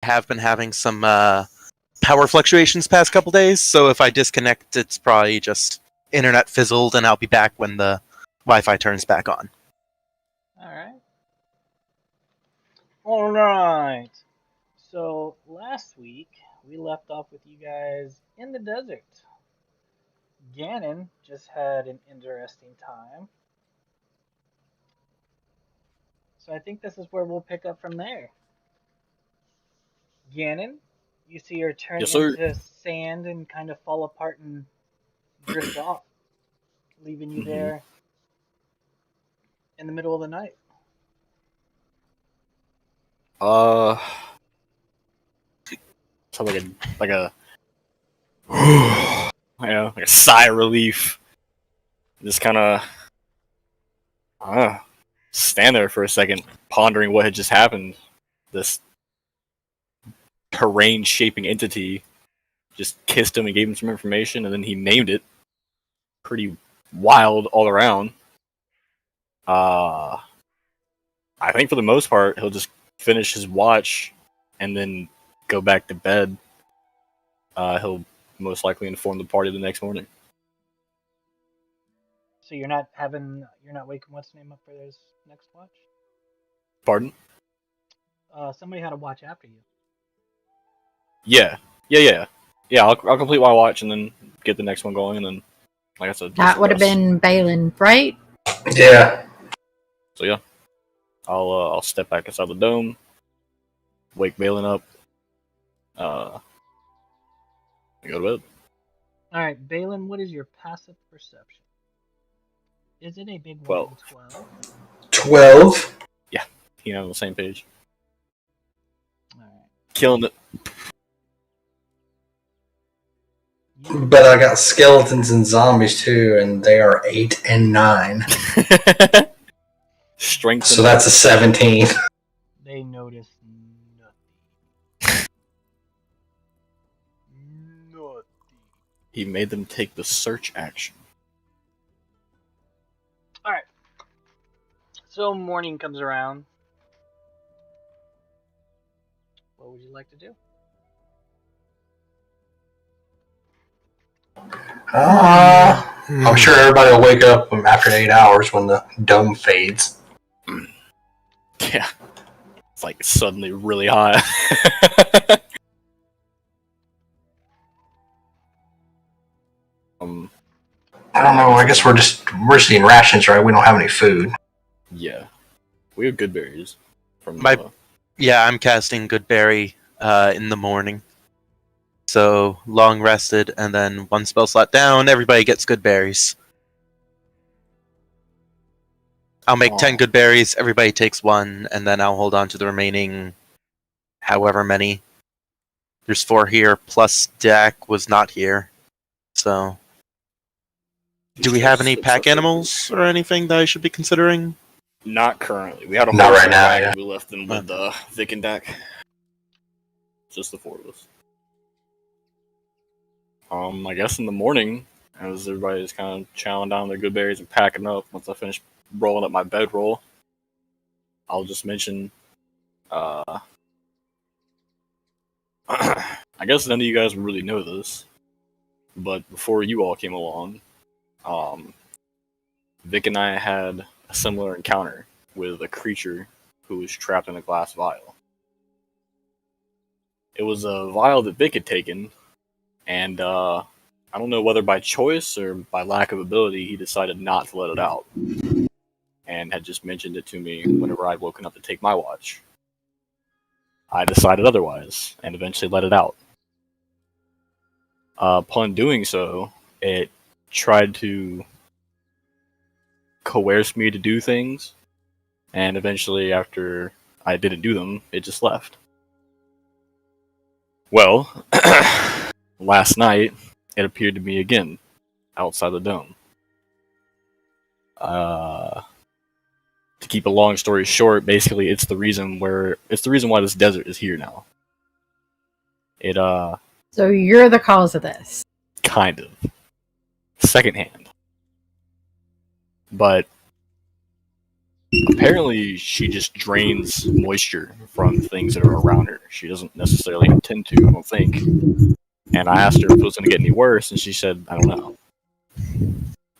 have been having some power fluctuations past couple days, so if I disconnect, it's probably just internet fizzled, and I'll be back when the Wi-Fi turns back on. All right. So last week we left off with you guys in the desert. Ganon just had an interesting time. So I think this is where we'll pick up from there. Ganon, you see her turn into sand and kind of fall apart and drift off, leaving you there in the middle of the night. So like a like a sigh of relief. Just kind of stand there for a second, pondering what had just happened. This terrain-shaping entity just kissed him and gave him some information, and then he named it. Pretty wild all around. I think for the most part, he'll just finish his watch and then go back to bed. He'll most likely inform the party the next morning. So you're not waking what's name up for this next watch? Pardon? Somebody had a watch after you. Yeah. I'll complete my watch and then get the next one going, and then, like I said, that would have been Balin, right? Yeah. So yeah, I'll step back inside the dome, wake Balin up, go to bed. All right, Balin, what is your passive perception? Is it a big 12. 12? Yeah, he on the same page. All right. Killing it. But I got skeletons and zombies too, and they are 8 and 9. Strength. So that's a 17. They notice nothing. Nothing. He made them take the search action. Alright. So morning comes around. What would you like to do? I'm sure everybody will wake up after 8 hours when the dome fades. Yeah. It's like suddenly really hot. I don't know, I guess we're just eating rations, right? We don't have any food. Yeah. We have good berries. Yeah, I'm casting Goodberry in the morning. So, long rested, and then one spell slot down, everybody gets good berries. I'll make 10 good berries, everybody takes one, and then I'll hold on to the remaining however many. There's 4 here, plus Dak was not here. So, do we have any pack animals or anything that I should be considering? Not currently. We had a Not right now, yeah. We left them with Vic and Dak. Just the 4 of us. I guess in the morning, as everybody's kind of chowing down their good berries and packing up, once I finish rolling up my bedroll, I'll just mention, I guess none of you guys really know this, but before you all came along, Vic and I had a similar encounter with a creature who was trapped in a glass vial. It was a vial that Vic had taken, and I don't know whether by choice or by lack of ability, he decided not to let it out, and had just mentioned it to me whenever I'd woken up to take my watch. I decided otherwise, and eventually let it out. Upon doing so, it tried to coerce me to do things, and eventually, after I didn't do them, it just left. Well, last night, it appeared to me again, outside the dome. To keep a long story short, basically, it's the reason why this desert is here now. So you're the cause of this. Kind of. Secondhand. But apparently she just drains moisture from things that are around her. She doesn't necessarily intend to, I don't think. And I asked her if it was going to get any worse, and she said, I don't know.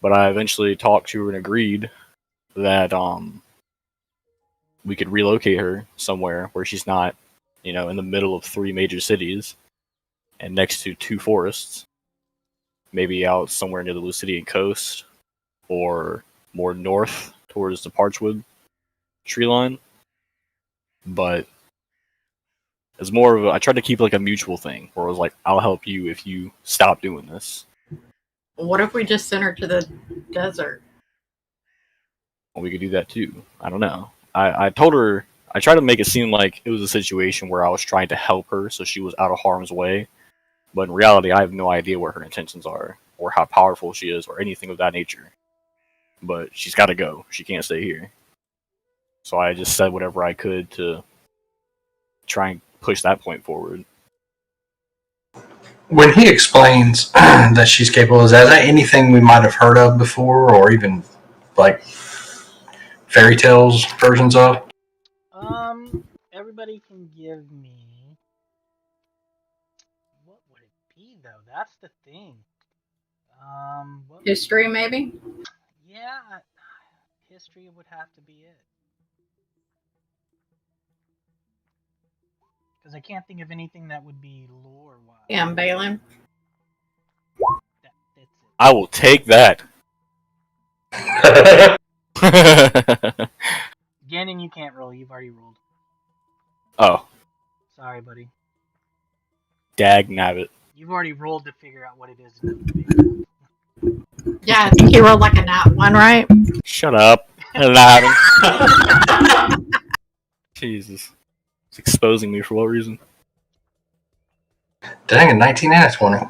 But I eventually talked to her and agreed that we could relocate her somewhere where she's not, in the middle of 3 major cities and next to 2 forests. Maybe out somewhere near the Lucidian coast or more north towards the Parchwood tree line. But it's more of I tried to keep like a mutual thing where it was like, I'll help you if you stop doing this. What if we just sent her to the desert? Well, we could do that too. I don't know. I told her, I tried to make it seem like it was a situation where I was trying to help her so she was out of harm's way. But in reality, I have no idea what her intentions are, or how powerful she is, or anything of that nature. But she's got to go. She can't stay here. So I just said whatever I could to try and push that point forward. When he explains that she's capable, is that anything we might have heard of before, or even like fairy tales versions of? Everybody can give me. What would it be though? That's the thing. What would History, maybe? Yeah, history would have to be it. Because I can't think of anything that would be lore-wise. Yeah, Balin. That fits it. I will take that. Ganon, you can't roll. You've already rolled. Oh, Sorry, buddy. dag nabbit. You've already rolled to figure out what it is. And to figure it out. Yeah, I think you rolled like a nat one, right? Shut up. Aladdin. Jesus. It's exposing me for what reason? Dang, a 19 and a 20.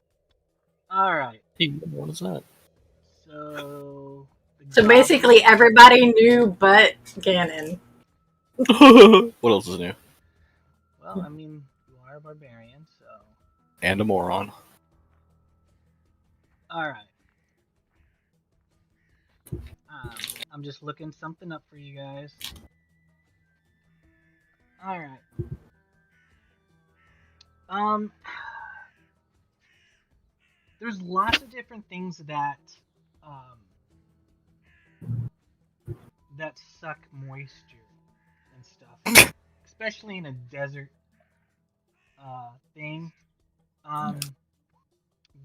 Alright. What is that? So. So basically, everybody knew but Ganon. What else is new? Well, I mean, you are a barbarian, so. And a moron. Alright. I'm just looking something up for you guys. Alright. There's lots of different things that that suck moisture and stuff, especially in a desert thing.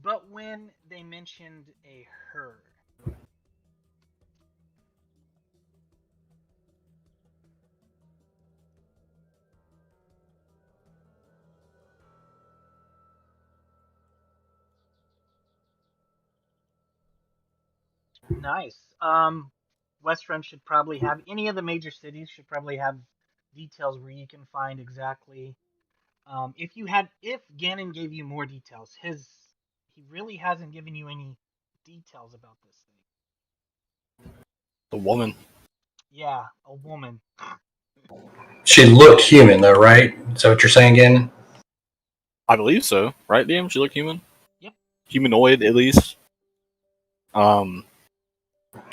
But when they mentioned a herd, nice. Westrun should probably have any of the major cities should probably have details where you can find exactly. If Ganon gave you more details, he really hasn't given you any details about this thing. The woman. Yeah, a woman. She looked human, though, right? Is that what you're saying, again? I believe so. Right, DM? She looked human? Yep. Humanoid, at least.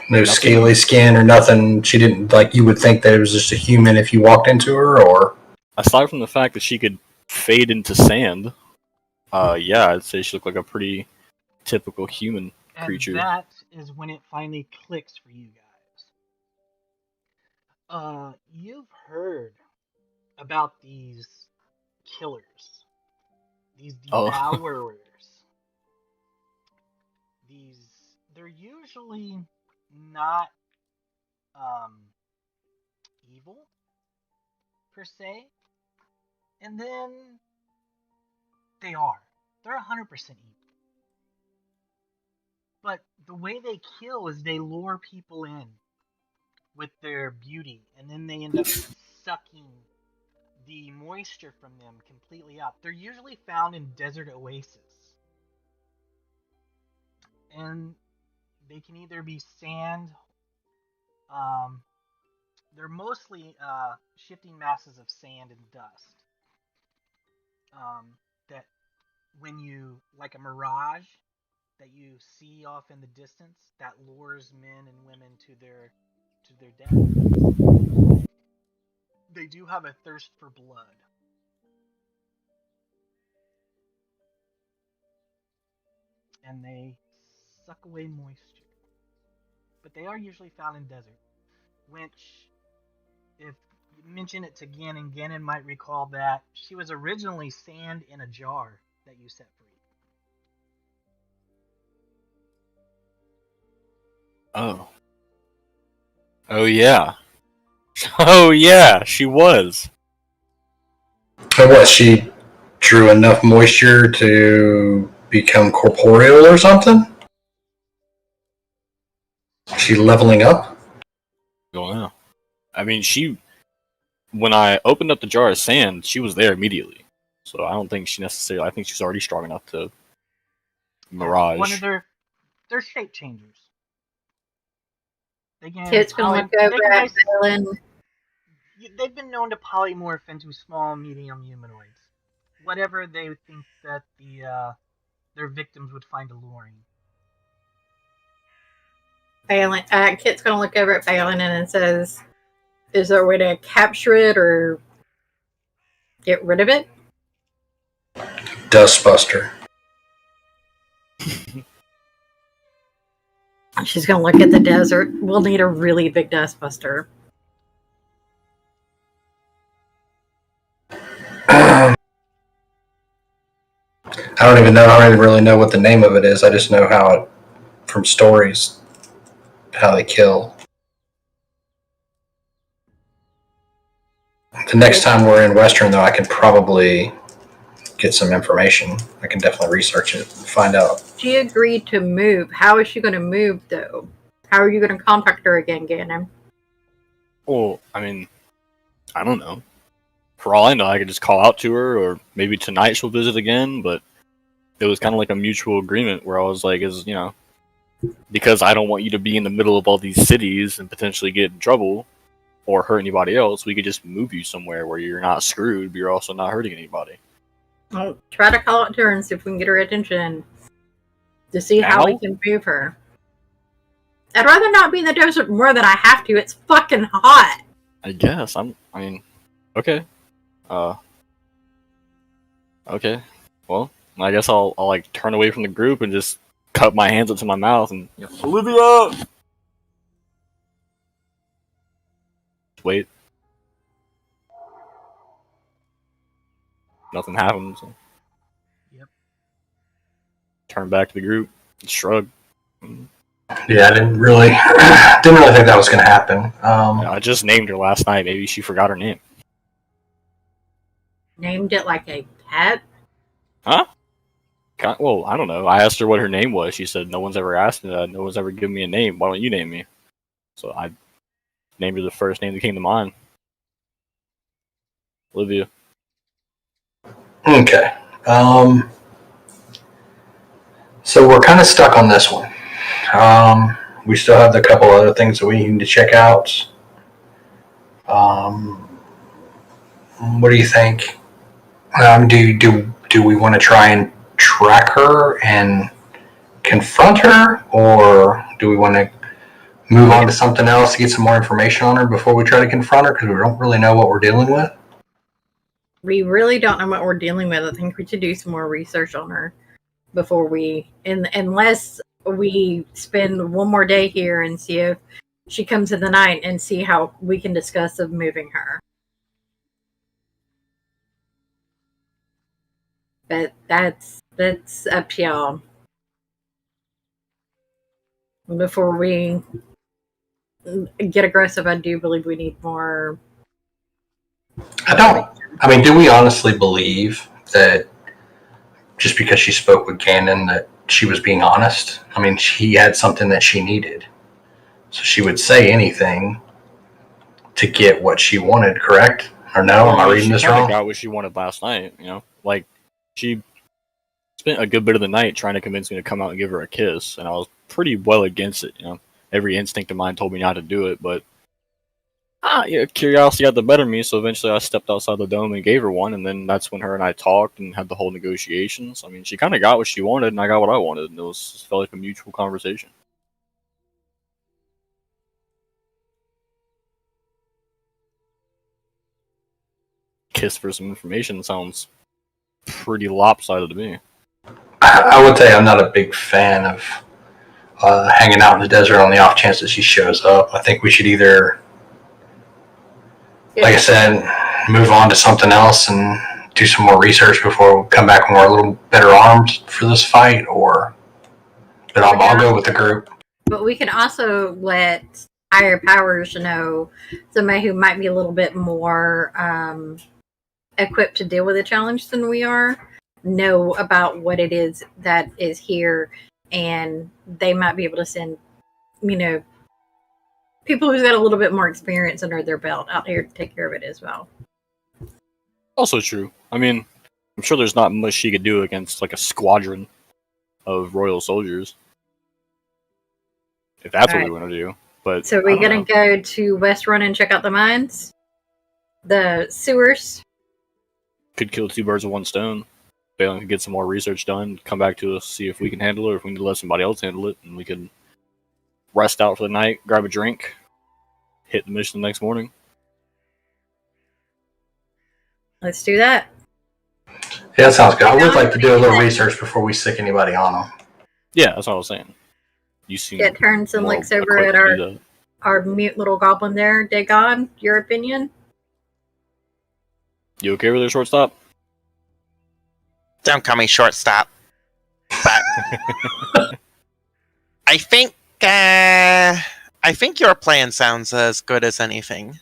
No scaly skin or nothing. She didn't, like, you would think that it was just a human if you walked into her, or? Aside from the fact that she could fade into sand, yeah, I'd say she looked like a pretty typical human creature. And that is when it finally clicks for you guys. You've heard about these killers, these devourers. They're usually not evil per se, and then they are. They're 100% evil. But the way they kill is they lure people in with their beauty, and then they end up sucking the moisture from them completely out. They're usually found in desert oases. And they can either be sand, they're mostly shifting masses of sand and dust. That when you, like a mirage that you see off in the distance, that lures men and women to their to their death. They do have a thirst for blood. And they suck away moisture. But they are usually found in desert, which, if you mention it to Ganon, Ganon might recall that she was originally sand in a jar that you set free. Oh. Oh yeah. Oh yeah, she was. So what? She drew enough moisture to become corporeal or something? She leveling up? Don't know. I mean, when I opened up the jar of sand, she was there immediately. So I don't think she necessarily. I think she's already strong enough to mirage. One of their shape changers. They can Kit's gonna look over at Valen. They've been known to polymorph into small, medium humanoids. Whatever they think that their victims would find alluring. Valen, Kit's gonna look over at Valen and says, "Is there a way to capture it or get rid of it?" Dustbuster. She's gonna look at the desert. We'll need a really big dustbuster. I don't even know. I don't even really know what the name of it is. I just know how it, from stories, how they kill. The next time we're in Western, though, I can probably get some information. I can definitely research it and find out. She agreed to move. How is she going to move, though? How are you going to contact her again, Ganon? Well, I mean, I don't know. For all I know, I could just call out to her, or maybe tonight she'll visit again. But it was kind of like a mutual agreement where I was like, because I don't want you to be in the middle of all these cities and potentially get in trouble or hurt anybody else, we could just move you somewhere where you're not screwed, but you're also not hurting anybody. I'll try to call out to her and see if we can get her attention to see how we can move her. I'd rather not be in the desert more than I have to. It's fucking hot. I guess. Okay. Okay. Well, I guess I'll like turn away from the group and just cut my hands up to my mouth and Olivia. Wait. Nothing happens. Yep. Turn back to the group. Shrug. Yeah, I didn't really think that was going to happen. I just named her last night. Maybe she forgot her name. Named it like a cat? Huh? Well, I don't know. I asked her what her name was. She said, no one's ever asked me that. No one's ever given me a name. Why don't you name me? So I named her the first name that came to mind. Olivia. Okay. So we're kind of stuck on this one. We still have a couple other things that we need to check out. What do you think? Do we want to try and track her and confront her, or do we want to move on to something else to get some more information on her before we try to confront her, because we don't really know what we're dealing with? We really don't know what we're dealing with. I think we should do some more research on her before unless we spend one more day here and see if she comes in the night and see how we can discuss of moving her. But that's up to y'all. Before we get aggressive, I do believe we need more. Do we honestly believe that just because she spoke with Ganon that she was being honest? I mean, she had something that she needed. So she would say anything to get what she wanted, correct? Or no? Am I reading this wrong? She got what she wanted last night, Like, she spent a good bit of the night trying to convince me to come out and give her a kiss, and I was pretty well against it, Every instinct of mine told me not to do it, but curiosity got the better of me, so eventually I stepped outside the dome and gave her one, and then that's when her and I talked and had the whole negotiations. I mean, she kind of got what she wanted, and I got what I wanted, and it felt like a mutual conversation. kiss for some information sounds pretty lopsided to me. I would say I'm not a big fan of hanging out in the desert on the off chance that she shows up. I think we should either, like I said, move on to something else and do some more research before we come back when we're a little better armed for this fight, but I'll go with the group. But we can also let higher powers know, somebody who might be a little bit more equipped to deal with a challenge than we are, know about what it is that is here, and they might be able to send, people who's got a little bit more experience under their belt out here to take care of it as well. Also true. I mean, I'm sure there's not much she could do against like a squadron of royal soldiers. If that's what we want to do. But so we're going to go to West Run and check out the mines? The sewers? Could kill two birds with one stone. Balin could get some more research done, come back to us, see if we can handle it, or if we need to let somebody else handle it, and we can rest out for the night, grab a drink, hit the mission the next morning. Let's do that. Yeah, that sounds good. I would like to do a little research before we sick anybody on them. Yeah, that's what I was saying. You seem Get turns and more looks over equipped at to do that. our mute little goblin there. Dagon, your opinion? You okay with their shortstop? Don't call me shortstop. But I think your plan sounds as good as anything.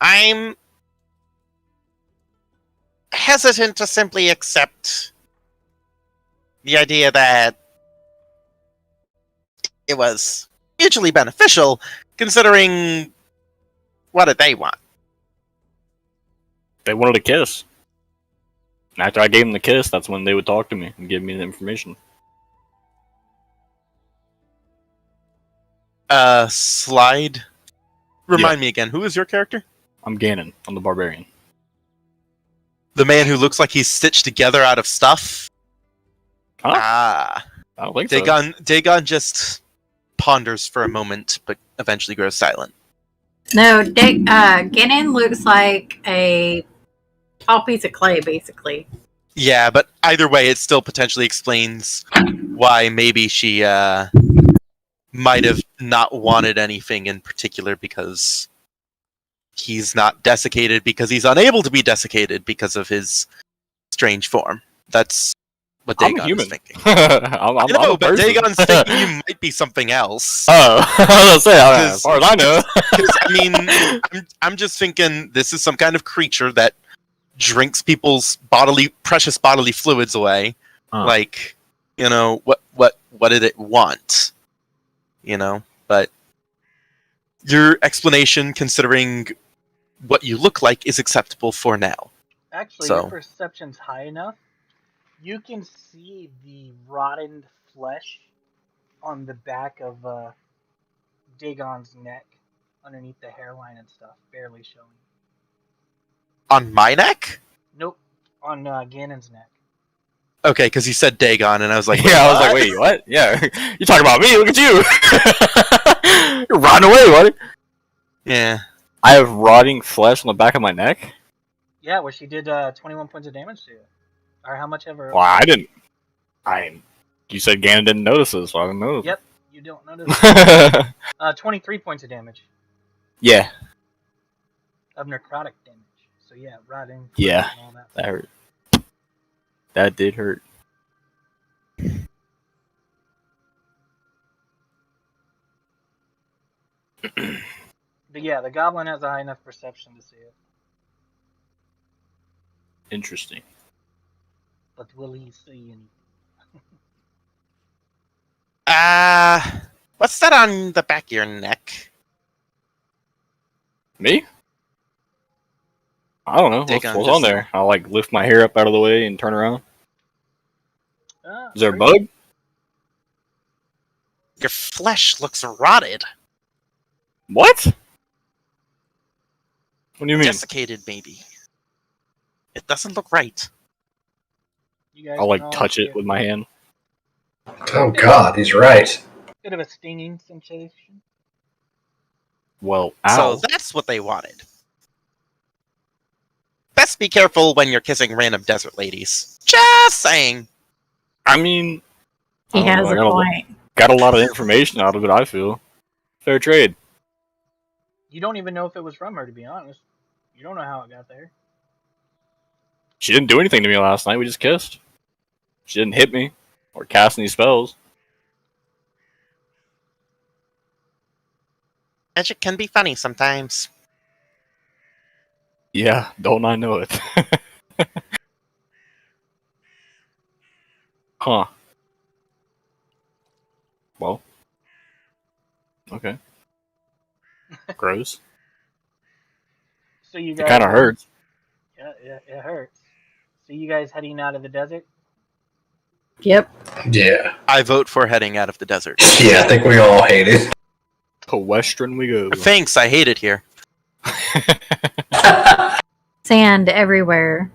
I'm hesitant to simply accept the idea that it was mutually beneficial, considering what did they want? They wanted a kiss. And after I gave them the kiss, that's when they would talk to me and give me the information. Slide. Remind me again, who is your character? I'm Ganon. I'm the barbarian. The man who looks like he's stitched together out of stuff? Huh? Ah. I don't think so. Dagon just ponders for a moment, but eventually grows silent. No, Ganon looks like a tall piece of clay, basically. Yeah, but either way, it still potentially explains why maybe she might have not wanted anything in particular, because he's not desiccated, because he's unable to be desiccated because of his strange form. That's what I'm Dagon human. is thinking. I'm No, a but person. Dagon's thinking you might be something else. Oh, I was gonna say, as far as I know. 'Cause, I mean, I'm just thinking this is some kind of creature that drinks people's precious bodily fluids away. Like, what did it want? But your explanation, considering what you look like, is acceptable for now. Actually, So- your perception's high enough. You can see the rotten flesh on the back of Dagon's neck, underneath the hairline and stuff, barely showing. On my neck? Nope, on Ganon's neck. Okay, because you said Dagon, and I was like, Yeah, I was like, wait, what? Yeah, you talking about me? Look at you! You're rotting away, buddy. Yeah. I have rotting flesh on the back of my neck? Yeah, where she did 21 points of damage to you. Or how much ever. Well, I didn't. You said Ganon didn't notice this, so I didn't notice. Yep, you don't notice. 23 points of damage Yeah, of necrotic damage. So yeah, rotting. Yeah. And all that. that hurt. That did hurt. But yeah, the goblin has a high enough perception to see it. Interesting. But will he see anything? What's that on the back of your neck? Me? I don't know. Dagon What's just- on there? I'll like lift my hair up out of the way and turn around. Is there a pretty- bug? Your flesh looks rotted. What? What do you mean? Desiccated, maybe. It doesn't look right. You guys I'll like can all touch see it with my hand. Oh God, he's right. Bit of a stinging sensation. Well, ow. So that's what they wanted. Best Just be careful when you're kissing random desert ladies. Just saying. I mean, He I don't has know, a point. got a lot of information out of it, I feel. Fair trade. You don't even know if it was from her, to be honest. You don't know how it got there. She didn't do anything to me last night, we just kissed. She didn't hit me or cast any spells. Magic can be funny sometimes. Yeah, don't I know it. Huh. Well. Okay. Gross. So you It guys. kind of hurts. Yeah, it hurts. So you guys heading out of the desert? Yep. Yeah. I vote for heading out of the desert. Yeah, I think we all hate it. To Western we go. Thanks, I hate it here. Sand everywhere.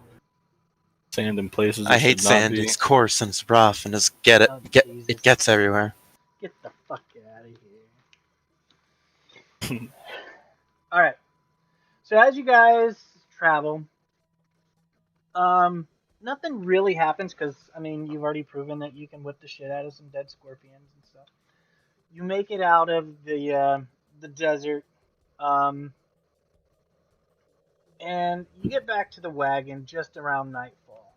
Sand in places it I hate should not sand. be. It's coarse and it's rough and it's Oh, it Jesus. gets everywhere. Get the fuck out of here. Alright. So as you guys travel, nothing really happens because, I mean, you've already proven that you can whip the shit out of some dead scorpions and stuff. You make it out of the desert, and you get back to the wagon just around nightfall.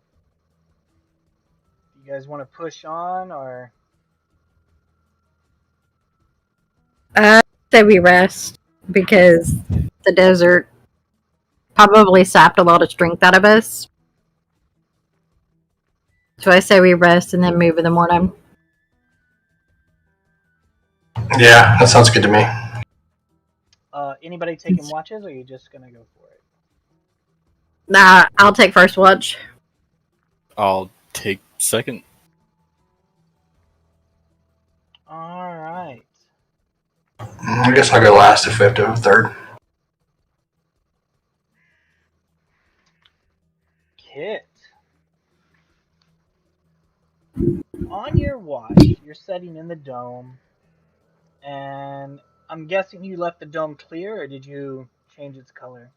You guys want to push on, or Say we rest because the desert probably sapped a lot of strength out of us. So I say we rest and then move in the morning. Yeah, that sounds good to me. anybody taking watches, or are you just gonna go for it? Nah, I'll take first watch. I'll take second. All right. I guess I'll go last if we have to have third. Kit. On your watch, you're setting in the dome, and I'm guessing you left the dome clear, or did you change its color?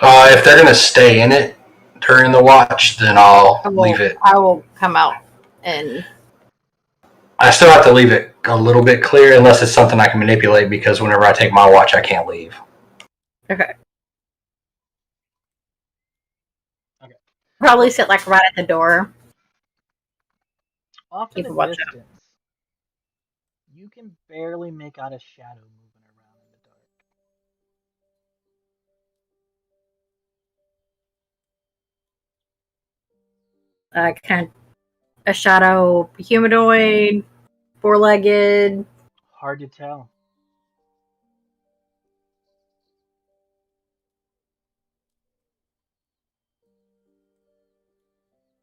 If they're gonna stay in it during the watch, then I'll leave it. I will come out and I still have to leave it a little bit clear unless it's something I can manipulate because whenever I take my watch, I can't leave. okay. Okay. Probably sit like right at the door. Off in Keep the a watch out. distance, you can barely make out a shadow moving around in the dark. Kind of a shadow humanoid, 4-legged. Hard to tell.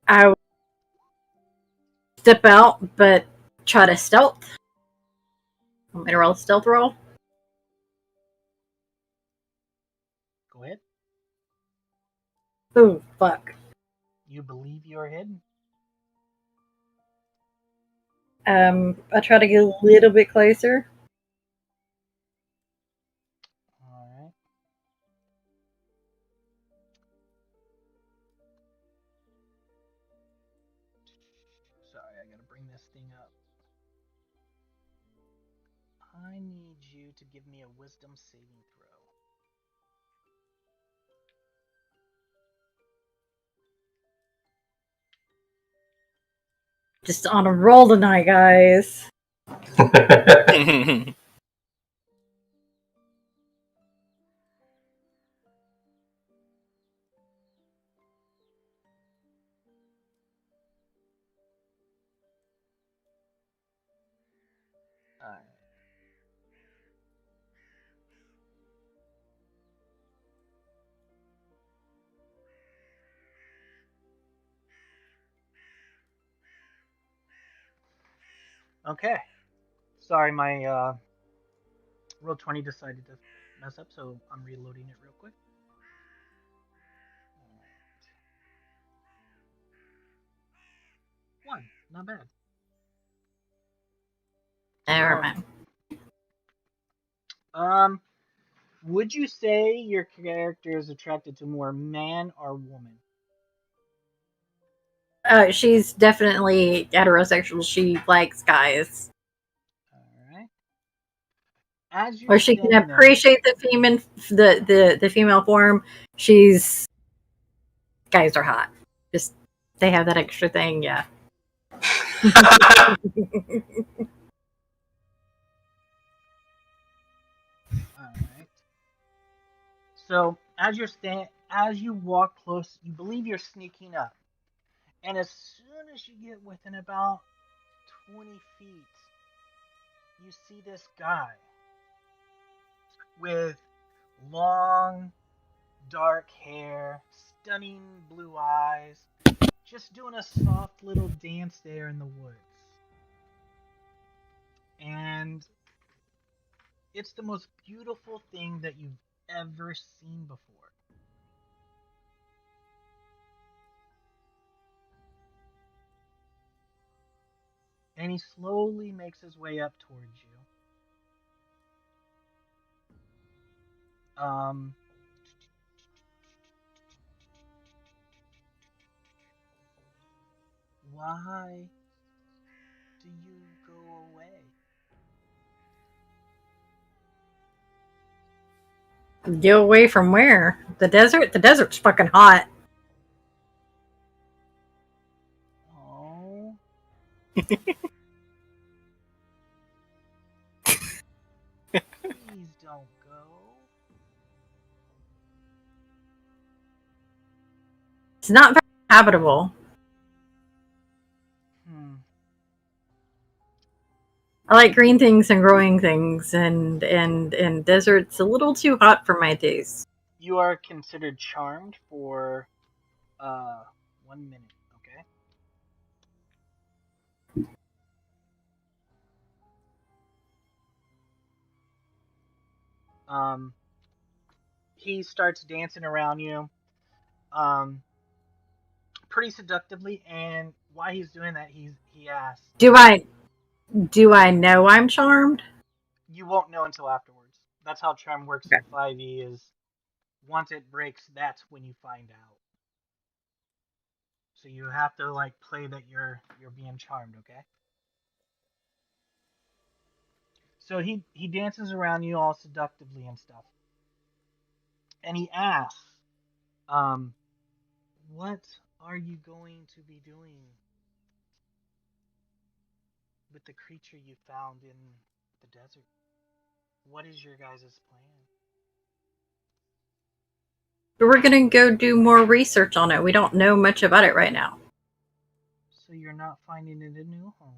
I will step out, but try to stealth. Want me to roll a stealth roll? Go ahead. Ooh, fuck. You believe you're hidden? I try to get a little bit closer. Alright. Sorry, I gotta bring this thing up. I need you to give me a wisdom saving throw. Just on a roll tonight, guys. Alright. Okay. Sorry, my Roll20 decided to mess up, so I'm reloading it real quick. Alright. 1. Not bad. Never mind. Would you say your character is attracted to more man or woman? She's definitely heterosexual. She likes guys. All right. As you're Or she can standing there, appreciate the female form. She's guys are hot. Just they have that extra thing, yeah. all right. So as you walk close, you believe you're sneaking up, and as soon as you get within about 20 feet, you see this guy with long, dark hair, stunning blue eyes, just doing a soft little dance there in the woods. And it's the most beautiful thing that you've ever seen before. And he slowly makes his way up towards you. Why do you go away? Get away from where? The desert? The desert's fucking hot. Oh. Please don't go. It's not very habitable. I like green things and growing things, and desert's a little too hot for my taste. You are considered charmed for 1 minute, okay? He starts dancing around you, pretty seductively, and while he's doing that, he asks, Do I know I'm charmed? you won't know until afterwards. That's how charm works in 5e, is once it breaks, that's when you find out. So you have to like play that you're being charmed, okay? So he dances around you all seductively and stuff. And he asks, what are you going to be doing with the creature you found in the desert? What is your guys' plan? We're gonna go do more research on it. We don't know much about it right now. So you're not finding it a new home?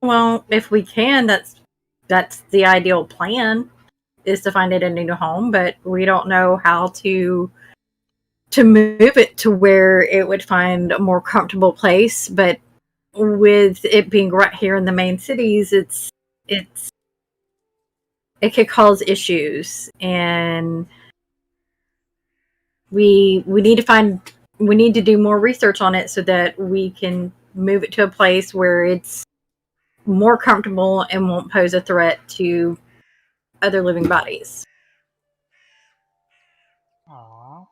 Well, if we can, that's the ideal plan, is to find it a new home, but we don't know how to move it to where it would find a more comfortable place. But with it being right here in the main cities, it could cause issues, and we need to do more research on it so that we can move it to a place where it's more comfortable and won't pose a threat to other living bodies. Aww.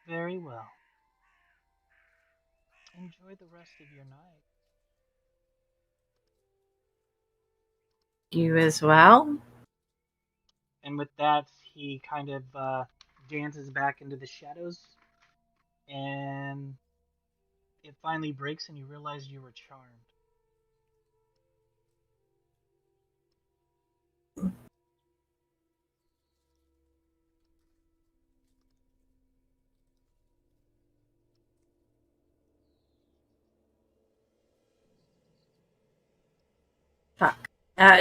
Very well. Enjoy the rest of your night. You as well? And with that, he kind of dances back into the shadows, and it finally breaks, and you realize you were charmed. Fuck.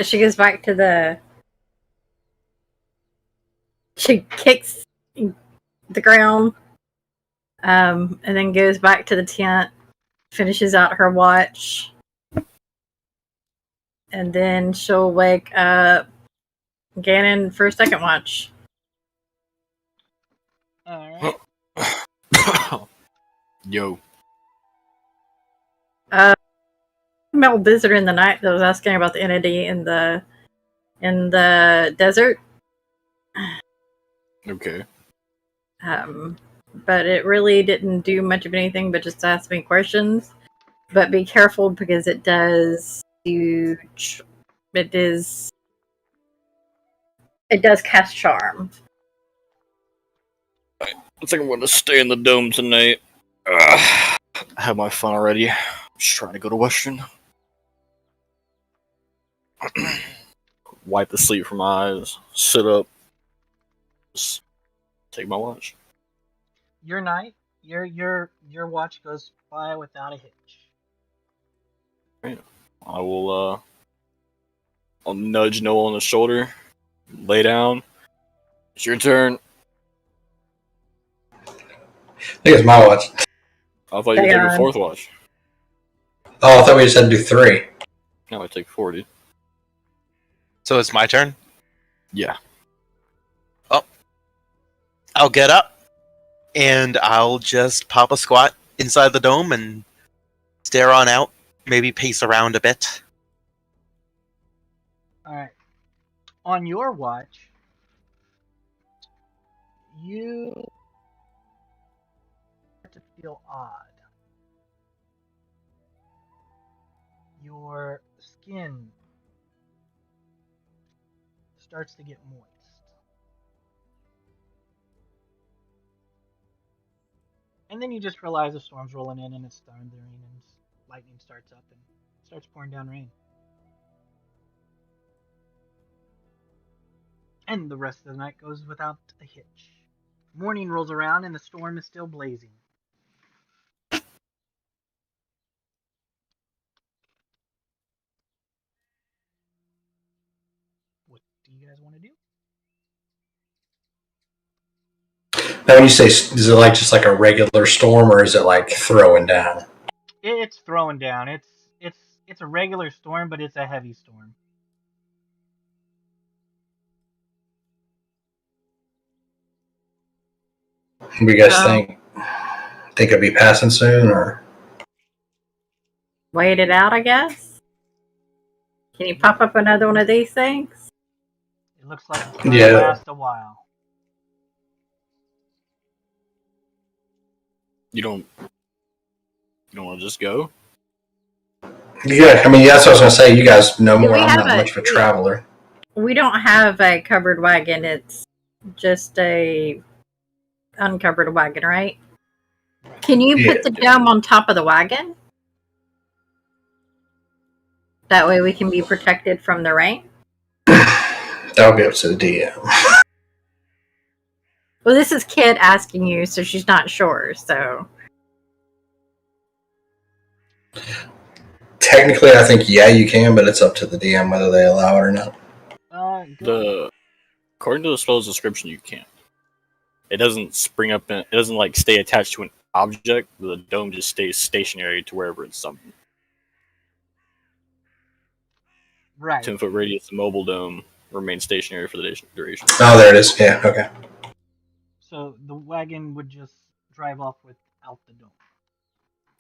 She goes back to the. She kicks the ground, and then goes back to the tent, finishes out her watch, and then she'll wake up Ganon for a second watch. Alright. Yo. Metal Visitor in the night that was asking about the entity in the desert. Okay. But it really didn't do much of anything but just ask me questions. But be careful because it does cast charm. I think I'm gonna stay in the dome tonight. I have my fun already. I'm just trying to go to Western. Wipe the sleep from my eyes. Sit up. Just take my watch. Your night, your watch goes by without a hitch. I will. I'll nudge Noah on the shoulder. Lay down. It's your turn. I think it's my watch. I thought you were Hang taking on. fourth watch. Oh, I thought we just had to do 3. No, I take 40. So it's my turn. Yeah. I'll get up and I'll just pop a squat inside the dome and stare on out. Maybe pace around a bit. All right. On your watch, you start to feel odd. Your skin starts to get moist. And then you just realize the storm's rolling in and it's thundering and lightning starts up and starts pouring down rain. And the rest of the night goes without a hitch. Morning rolls around and the storm is still blazing. What do you guys want to do? Now, when you say, is it like just like a regular storm, or is it like throwing down? It's throwing down. It's a regular storm, but it's a heavy storm. What do you guys think? Think it'll be passing soon, or? Wait it out, I guess. Can you pop up another one of these things? It looks like it's gonna Yeah. last a while. You don't want to just go? Yeah, I mean, that's what I was gonna say. You guys know Do more. we I'm have not much of a traveler. We don't have a covered wagon. It's just a uncovered wagon, right? Can you Yeah. put the dome on top of the wagon? That way we can be protected from the rain. That'll be up to the DM. Well, this is Kit asking you, so she's not sure. So Technically, I think you can, but it's up to the DM whether they allow it or not. According to the spell's description, you can't. It doesn't spring up. It doesn't like stay attached to an object. The dome just stays stationary to wherever it's summoned. Right. 10-foot radius, the mobile dome remains stationary for the duration. Oh, there it is. Yeah, okay. So the wagon would just drive off without the dome.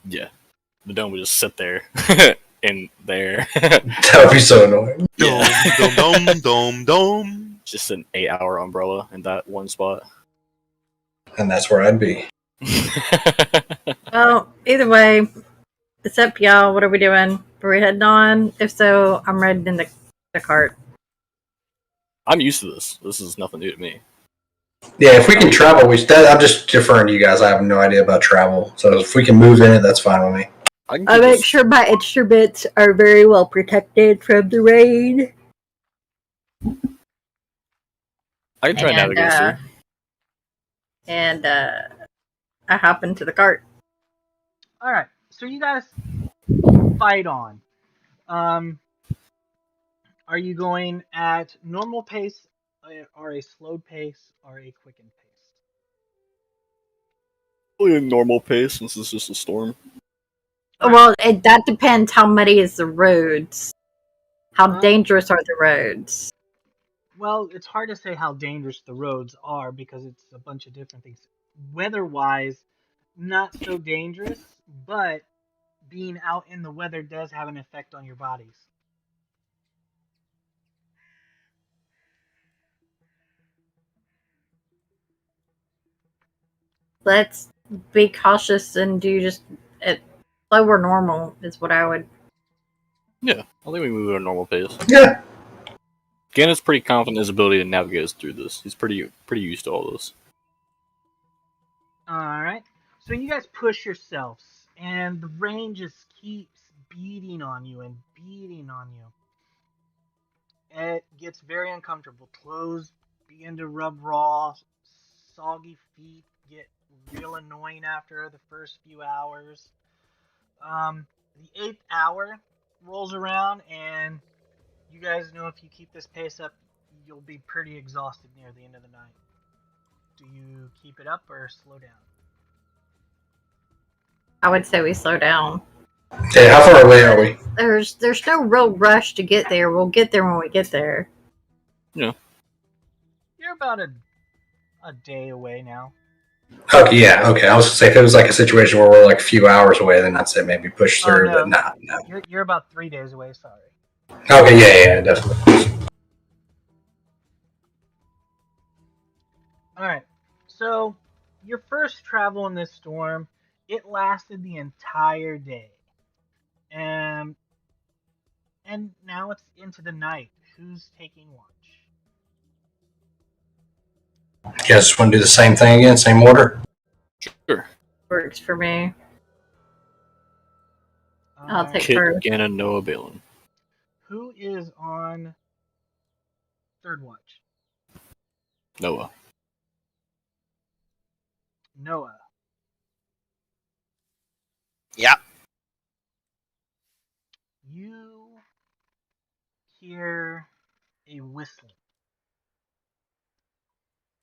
Yeah, the dome would just sit there in there. That would be so annoying. Dome, dome, dome, dome, dome. Just an 8-hour umbrella in that one spot. And that's where I'd be. well, either way, it's up y'all. What are we doing? Are we heading on? If so, I'm riding in the cart. I'm used to this. This is nothing new to me. Yeah, if we can travel, I'm just deferring to you guys. I have no idea about travel. So if we can move in it, that's fine with me. I can I keep make this- sure my instruments are very well protected from the rain. I can try and navigate through. And I hop into the cart. All right. So you guys fight on. Are you going at normal pace, or a slowed pace, or a quickened pace? Probably a normal pace since it's just a storm. Well, that depends how muddy is the roads. How dangerous are the roads? Well, it's hard to say how dangerous the roads are because it's a bunch of different things. Weather-wise, not so dangerous, but being out in the weather does have an effect on your bodies. Let's be cautious and do just it slower normal is what I would. Yeah, I think we move at a normal pace. Yeah. Gannon's pretty confident in his ability to navigate us through this. He's pretty used to all this. Alright. So you guys push yourselves, and the rain just keeps beating on you and beating on you. It gets very uncomfortable. Clothes begin to rub raw, soggy feet get real annoying after the first few hours. The 8th hour rolls around, and you guys know if you keep this pace up, you'll be pretty exhausted near the end of the night. Do you keep it up or slow down? I would say we slow down. Okay, how far away are we? There's no real rush to get there. We'll get there when we get there. You're about a day away now. Okay, yeah, okay. I was gonna say if it was like a situation where we're like a few hours away, then I'd say maybe push Oh, through. no. But no. You're about 3 days away. Sorry. Okay, yeah, definitely. All right. So your first travel in this storm, it lasted the entire day, and now it's into the night. Who's taking watch? You guys want to do the same thing again, same order? Sure. Works for me. I'll take Kit, first. Gannon, Noah, Balin. Who is on third watch? Noah. Noah. Yeah. You hear a whistling.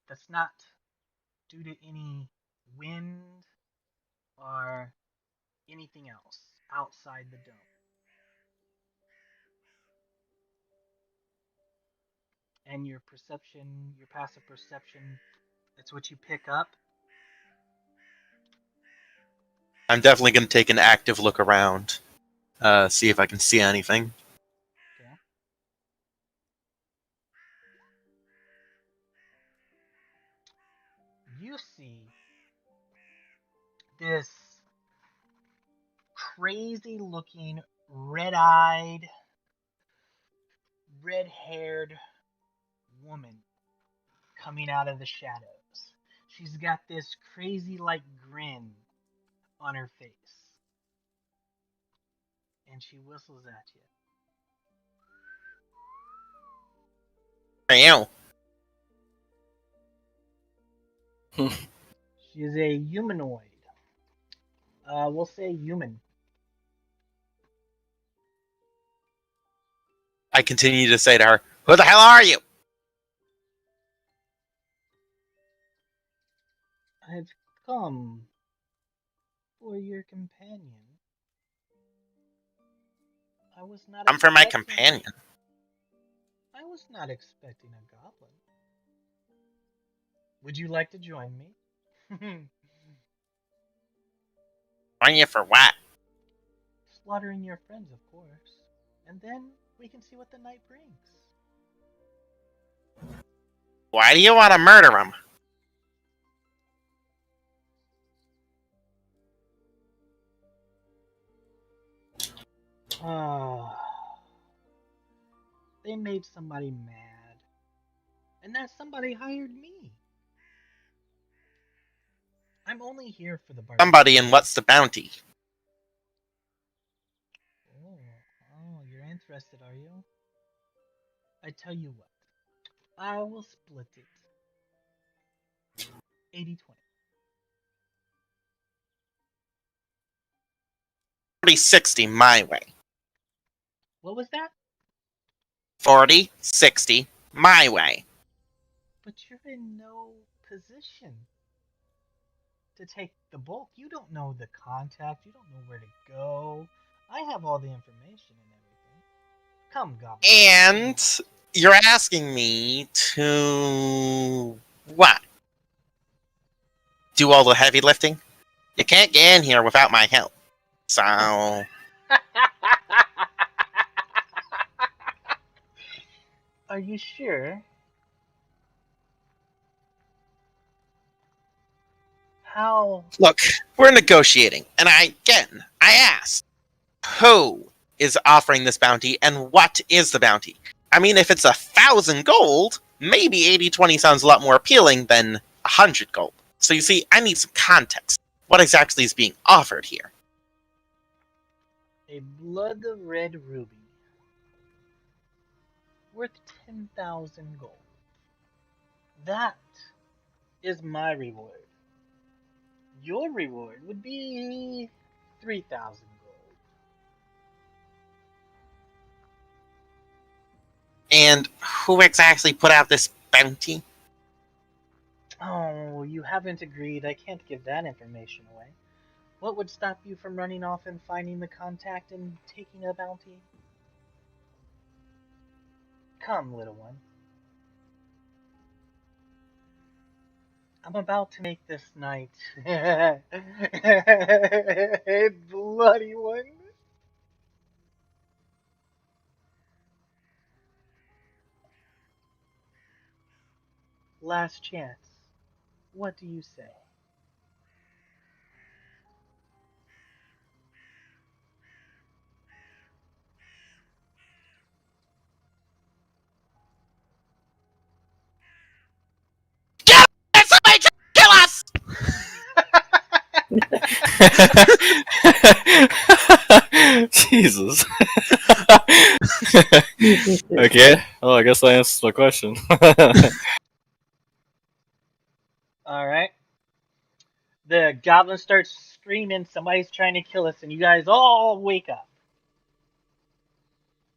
That's not due to any wind or anything else outside the dome. And your perception, your passive perception, that's what you pick up. I'm definitely going to take an active look around, see if I can see anything. Okay. You see this crazy looking, red-eyed, red-haired woman coming out of the shadows. She's got this crazy like grin on her face. And she whistles at you. Meow. She is a humanoid. We'll say human. I continue to say to her, "Who the hell are you?" I've come for your companion. I was not. I'm for my expecting- companion. I was not expecting a goblin. Would you like to join me? Join you for what? Slaughtering your friends, of course. And then we can see what the night brings. Why do you want to murder him? They made somebody mad. And that somebody hired me. I'm only here for the bar. Somebody, and what's the bounty? Oh, you're interested, are you? I tell you what. I will split it. 80-20. 40-60 my way. What was that? 40-60 my way. But you're in no position to take the bulk. You don't know the contact. You don't know where to go. I have all the information and everything. Come, Goblin. And you're asking me to what? Do all the heavy lifting? You can't get in here without my help. So Are you sure? How? look, we're negotiating, and I asked, who is offering this bounty, and what is the bounty? I mean, if it's 1,000 gold, maybe 80-20 sounds a lot more appealing than 100 gold. So you see, I need some context. What exactly is being offered here? A blood red ruby. Worth 10,000 gold. That is my reward. Your reward would be 3,000 gold. And who exactly put out this bounty? Oh, you haven't agreed. I can't give that information away. What would stop you from running off and finding the contact and taking a bounty? Come, little one. I'm about to make this night a bloody one. Last chance. What do you say? Get somebody to kill us! Jesus. Okay. Well, I guess I answered the question. Alright. The goblin starts screaming, somebody's trying to kill us, and you guys all wake up.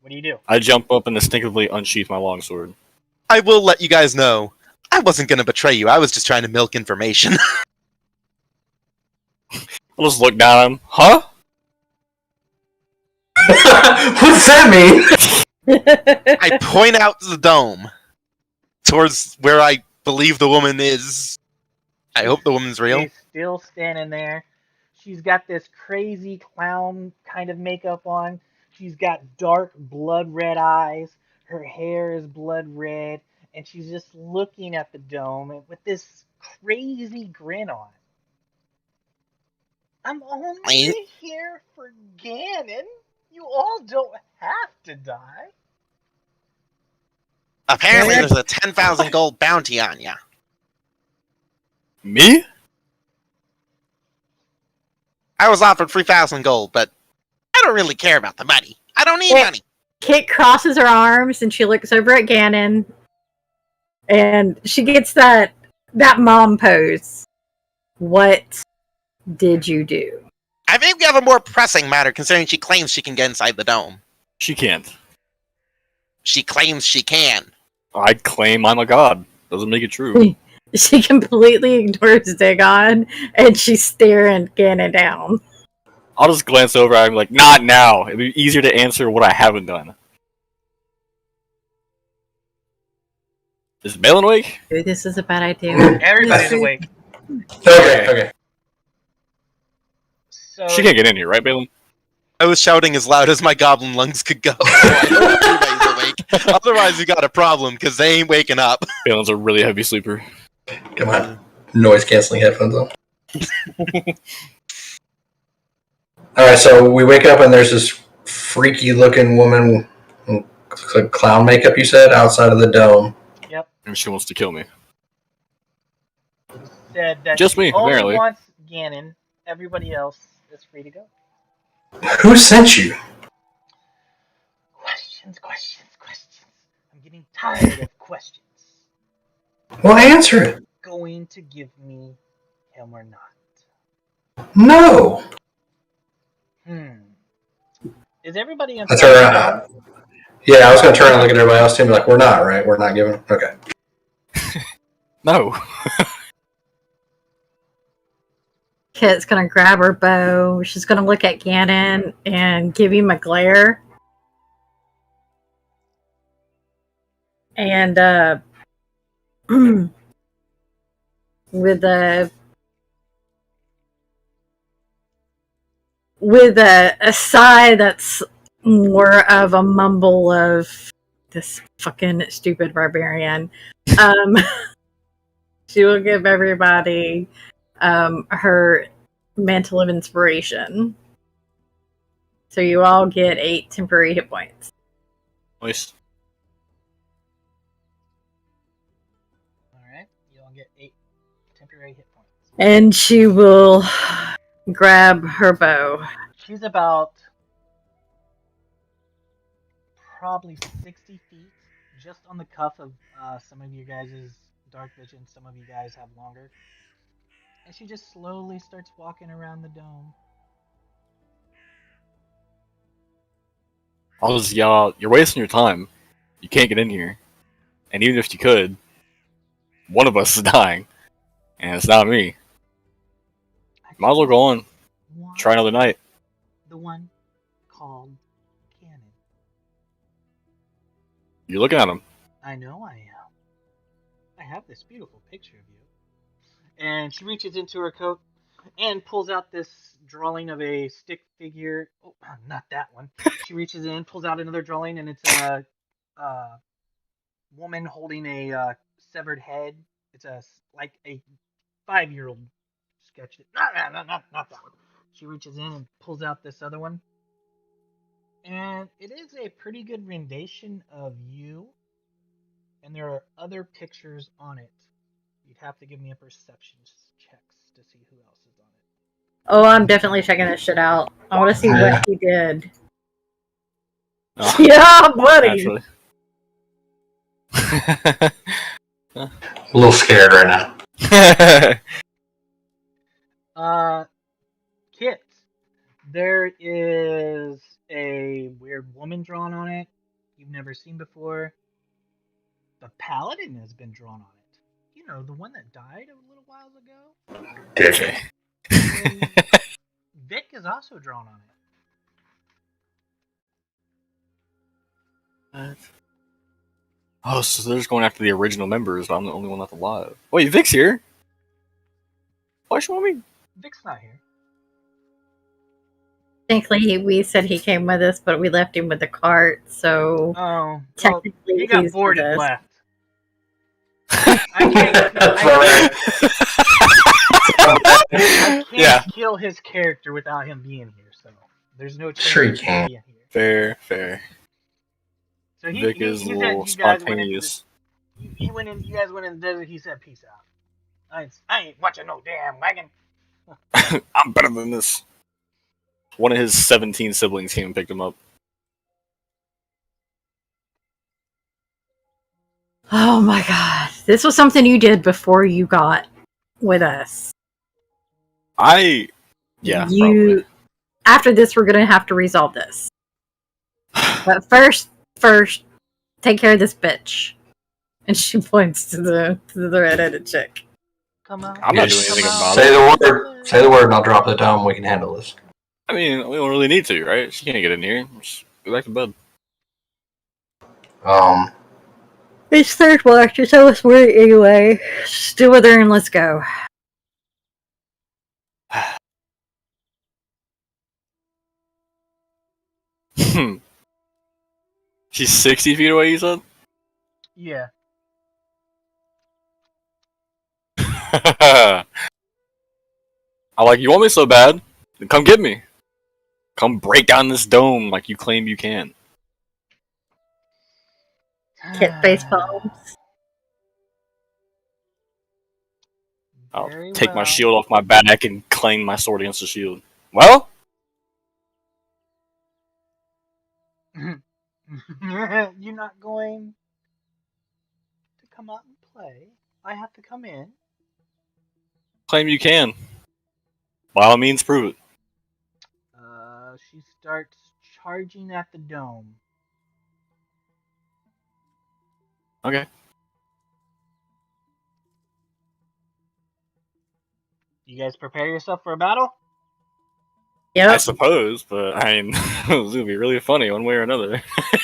What do? I jump up and instinctively unsheath my longsword. I will let you guys know, I wasn't going to betray you. I was just trying to milk information. I'll just look down at him. Huh? What does that mean? I point out the dome towards where I believe the woman is. I hope the woman's real. She's still standing there. She's got this crazy clown kind of makeup on. She's got dark blood red eyes. Her hair is blood red. And she's just looking at the dome with this crazy grin on. I'm only here for Ganon. You all don't have to die. Apparently there's a 10,000 gold bounty on ya. Me? I was offered 3,000 gold, but I don't really care about the money. I don't need money. Kit crosses her arms and she looks over at Ganon, and she gets that mom pose. What did you do? I think we have a more pressing matter, considering she claims she can get inside the dome. She can't. She claims she can. I claim I'm a god. Doesn't make it true. She completely ignores Dagon, and she's staring Ganon down. I'll just glance over at him like, not now. It'd be easier to answer what I haven't done. Is Balin awake? Ooh, this is a bad idea. Everybody's awake. Okay. So She can't get in here, right, Balin? I was shouting as loud as my goblin lungs could go. So I hope everybody's awake. Otherwise, we got a problem, because they ain't waking up. Balin's a really heavy sleeper. Come on. Noise canceling headphones on. Alright, so we wake up and there's this freaky looking woman, looks like clown makeup, you said, outside of the dome. And she wants to kill me. said that Just she me, only apparently. wants Ganon. Everybody else is free to go. Who sent you? Questions. I'm getting tired of questions. Well, answer it. Going to give me him or not? No. Is everybody in? That's her. Yeah, I was going to turn and look at everybody else too and be like, we're not, right? We're not giving. Okay. No. Kit's gonna grab her bow. She's gonna look at Ganon and give him a glare. And with a with a sigh that's more of a mumble of this fucking stupid barbarian. Um, she will give everybody her mantle of inspiration. So you all get 8 temporary hit points. Nice. Alright, you all get 8 temporary hit points. And she will grab her bow. She's about probably 60 feet, just on the cuff of some of you guys' dark vision. Some of you guys have longer. And she just slowly starts walking around the dome. I was you're wasting your time. You can't get in here. And even if you could, one of us is dying. And it's not me. Might as well go on. Try another night. The one called Cannon. You're looking at him. I know I am. I have this beautiful picture of you. And she reaches into her coat and pulls out this drawing of a stick figure. Oh, not that one. She reaches in, pulls out another drawing, and it's a woman holding a severed head. It's like a 5-year-old sketch. Not that one. She reaches in and pulls out this other one. And it is a pretty good rendition of you. And there are other pictures on it. You'd have to give me a perception checks to see who else is on it. Oh, I'm definitely checking this shit out. I want to see Yeah. what he did. Oh, Yeah, buddy. naturally. A little scared right now. Kit. There is a weird woman drawn on it you've never seen before. The paladin has been drawn on it. You know, the one that died a little while ago. Okay. And Vic is also drawn on it. Oh, so they're just going after the original members, but I'm the only one left alive. Wait, Vic's here? Why show me? Vic's not here. Technically, we said he came with us, but we left him with the cart, so Oh, well, technically he got he's bored with and us. left. I can't Yeah. kill his character without him being here, so there's no chance Sure you of him can. being here. Fair. So Vic is a said little you guys went into spontaneous. you guys went in the desert. He said, "Peace out." I ain't watching no damn wagon. I'm better than this. One of his 17 siblings came and picked him up. Oh my god. This was something you did before you got with us. Yeah, you after this we're gonna have to resolve this. But first, take care of this bitch. And she points to the redheaded chick. Come on. I'm not doing anything about Say the word. Say the word, and I'll drop the dome. We can handle this. I mean, we don't really need to, right? She can't get in here. Just go back to bed. It's third watch, it's almost weird anyway. Still with her and let's go. She's 60 feet away, you said? Yeah. I'm like, you want me so bad? Then come get me. Come break down this dome like you claim you can. Kit face palms. I'll Very take my well. shield off my back and claim my sword against the shield. Well? You're not going to come out and play. I have to come in. Claim you can. By all means, prove it. She starts charging at the dome. Okay. You guys prepare yourself for a battle? I Yep. suppose, but I mean, it's gonna be really funny one way or another.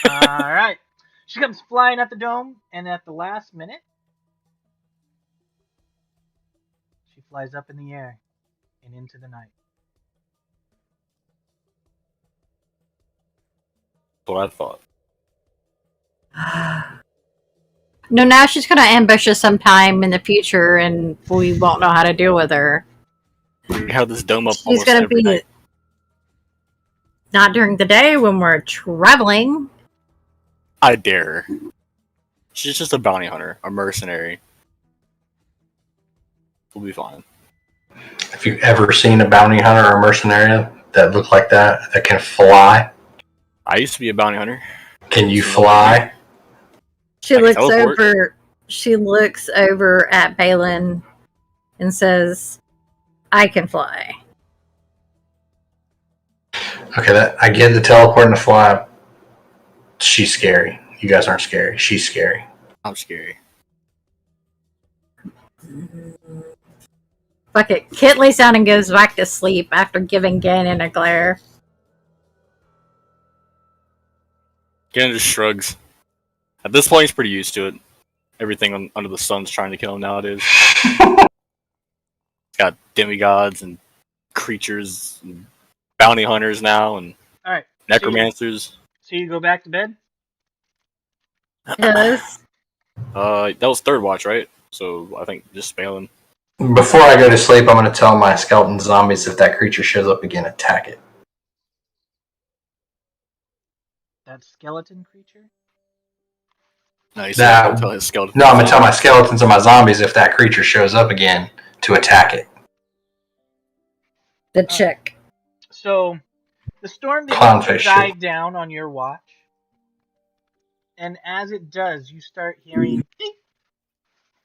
Alright. She comes flying at the dome, and at the last minute, she flies up in the air and into the night. what I thought. No, now she's going to ambush us sometime in the future, and we won't know how to deal with her. We have this dome up She's almost going to every be night. not during the day when we're traveling. I dare her. She's just a bounty hunter, a mercenary. We'll be fine. Have you ever seen a bounty hunter or a mercenary that look like that can fly? I used to be a bounty hunter. Can you So- fly? She I can looks teleport. over. She looks over at Balin and says, "I can fly." Okay, I get the teleport and the fly. She's scary. You guys aren't scary. She's scary. I'm scary. Fuck it. Kit lays down and goes back to sleep after giving Ganon a glare. Ganon just shrugs. At this point, he's pretty used to it. Everything under the sun's trying to kill him nowadays. Got demigods and creatures, and bounty hunters now, and All right. necromancers. So you go back to bed. Yes. That was third watch, right? So I think just Balin. Before I go to sleep, I'm going to tell my skeleton zombies if that creature shows up again, attack it. That skeleton creature. No, he Nah. said tell his skeleton. No, I'm going to tell my skeletons and my zombies if that creature shows up again to attack it. The chick. So the storm Clownfish begins to die down on your watch, and as it does, you start hearing. Ding,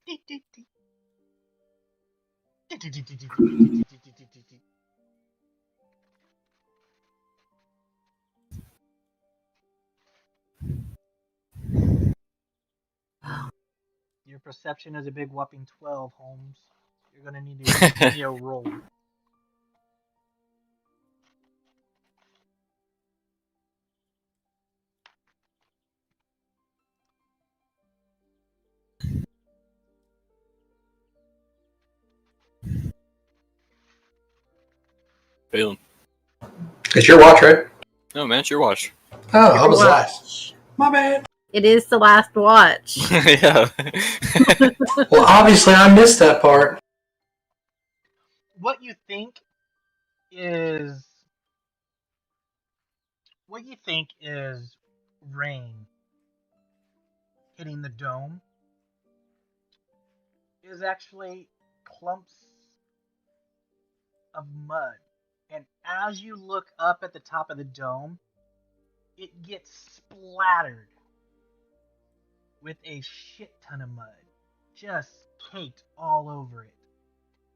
ding, ding, ding. Ding, ding, ding, ding, ding, ding, ding, ding, ding, ding, ding. Your perception is a big whopping 12, Holmes. You're gonna need to give me a roll. Balin. It's your watch, right? No, man, it's your watch. Oh, I was Watch. last. My bad. It is the last watch. Yeah. Well, obviously I missed that part. What you think is rain hitting the dome is actually clumps of mud. And as you look up at the top of the dome, it gets splattered with a shit ton of mud. Just caked all over it.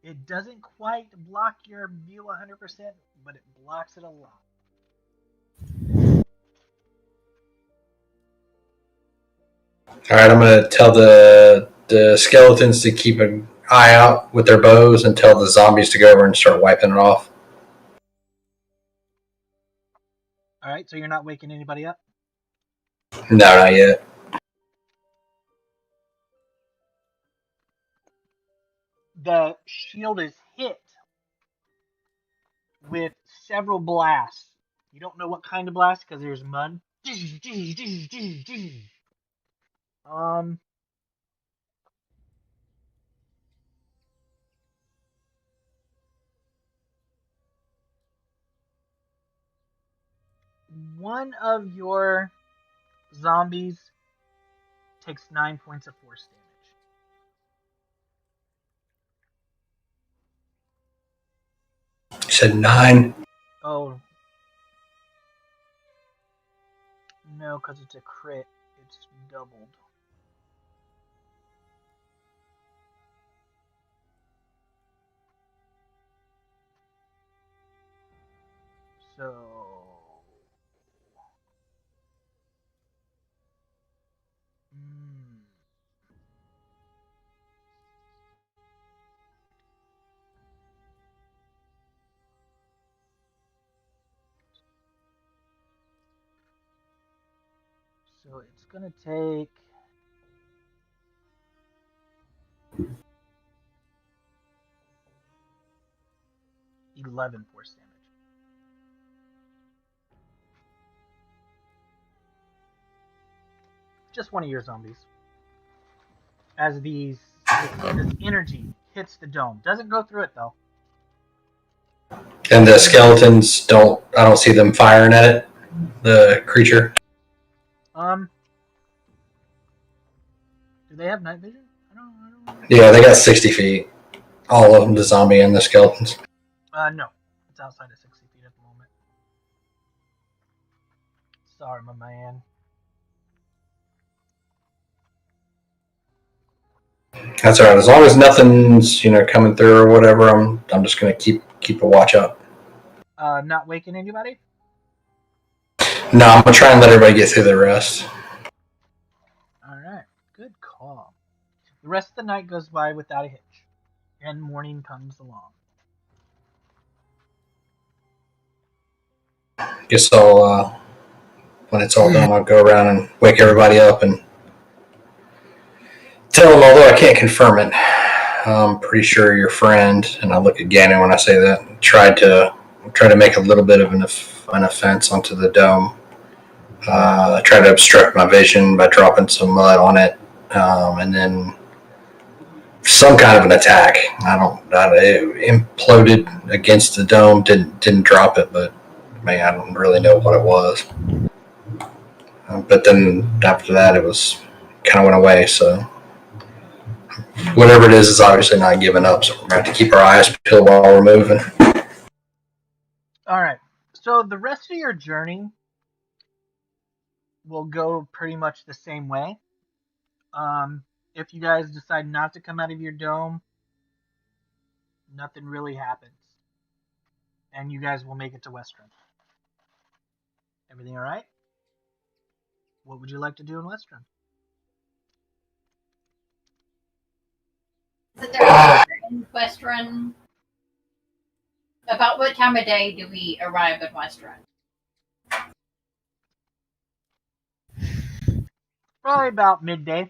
It doesn't quite block your view 100%, but it blocks it a lot. All right, I'm going to tell the skeletons to keep an eye out with their bows and tell the zombies to go over and start wiping it off. Alright, so you're not waking anybody up? No, not yet. The shield is hit with several blasts. You don't know what kind of blast because there's mud. One of your zombies takes 9 points of force damage. You said 9. Oh. No, because it's a crit. It's doubled. So. So it's gonna take. $11 force damage. just one of your zombies. As this energy hits the dome. Doesn't go through it though. And the skeletons I don't see them firing at it, the creature. Do they have night vision? I don't know. Yeah, they got 60 feet. All of them, the zombie and the skeletons. No. It's outside of 60 feet at the moment. Sorry, my man. That's all right. As long as nothing's coming through or whatever, I'm just gonna keep a watch out. Not waking anybody? No, I'm gonna try and let everybody get through the rest. Alright, good call. The rest of the night goes by without a hitch, and morning comes along. Guess I'll when it's all done, I'll go around and wake everybody up and tell them. Although I can't confirm it, I'm pretty sure your friend, and I look at Gannon when I say that, tried to make a little bit of an offense onto the dome. Tried to obstruct my vision by dropping some mud on it, and then some kind of an attack. It imploded against the dome. Didn't drop it, but man, I don't really know what it was. But then after that, it was kind of went away. So whatever it is obviously not giving up. So we're going to have to keep our eyes peeled while we're moving. Alright, so the rest of your journey will go pretty much the same way. If you guys decide not to come out of your dome, nothing really happens. And you guys will make it to Western. Everything alright? What would you like to do in Western? Is there in West Run? About what time of day do we arrive at West Run? Probably about midday.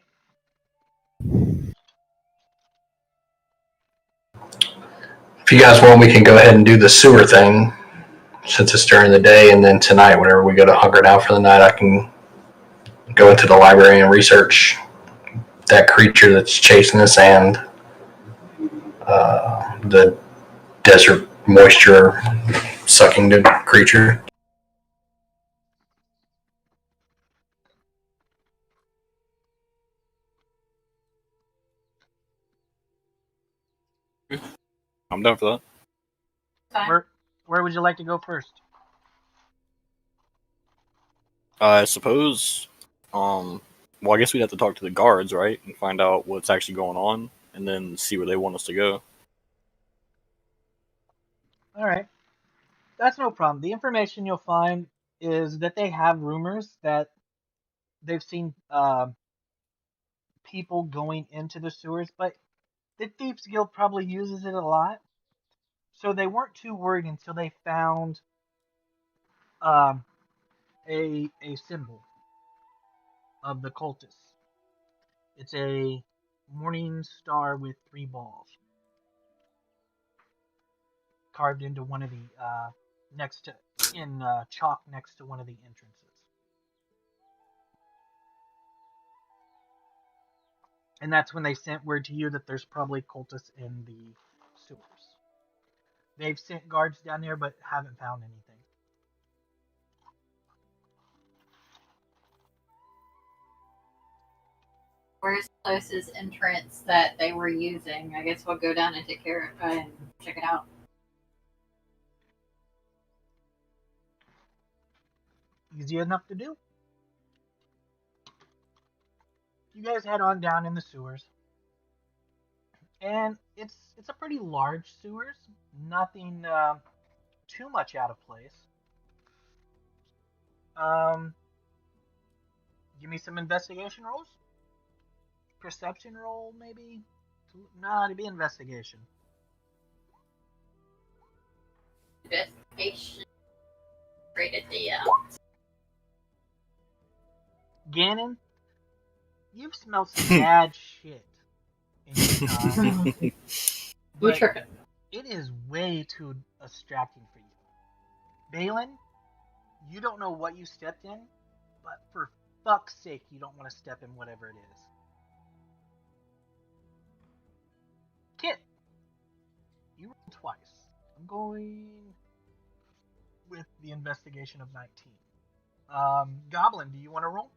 If you guys want, we can go ahead and do the sewer thing since it's during the day, and then tonight, whenever we go to hunker down for the night, I can go into the library and research that creature that's chasing us and the desert moisture sucking the creature. I'm down for that. Fine. Where would you like to go first? I suppose. Well, I guess we'd have to talk to the guards, right, and find out what's actually going on, and then see where they want us to go. Alright. That's no problem. The information you'll find is that they have rumors that they've seen people going into the sewers, but the Thieves Guild probably uses it a lot. So they weren't too worried until they found a symbol of the cultists. It's a morning star with 3 balls carved into one of the chalk next to one of the entrances. And that's when they sent word to you that there's probably cultists in the sewers. They've sent guards down there but haven't found anything. Where's the closest entrance that they were using? I guess we'll go down and take care of and check it out. Easy enough to do. You guys head on down in the sewers. And it's a pretty large sewers. Nothing too much out of place. Give me some investigation rolls. Perception roll, maybe? No, it'd be investigation. Investigation. Rated the Gannon, you've smelled some bad shit in your time. You But tripping. it is way too distracting for you. Balin, you don't know what you stepped in, but for fuck's sake you don't want to step in whatever it is. Kit, you rolled twice. I'm going with the investigation of 19. Goblin, do you want to roll?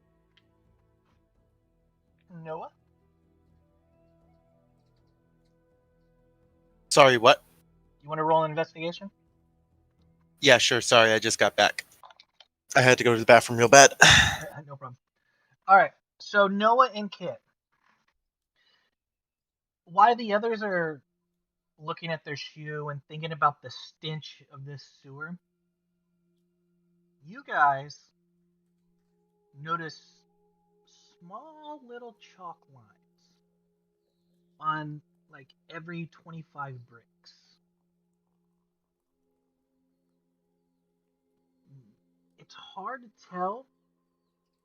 Noah? Sorry, what? You want to roll an investigation? Yeah, sure. Sorry, I just got back. I had to go to the bathroom real bad. No problem. All right. So Noah and Kit. While the others are looking at their shoe and thinking about the stench of this sewer, you guys notice small little chalk lines on like every 25 bricks. It's hard to tell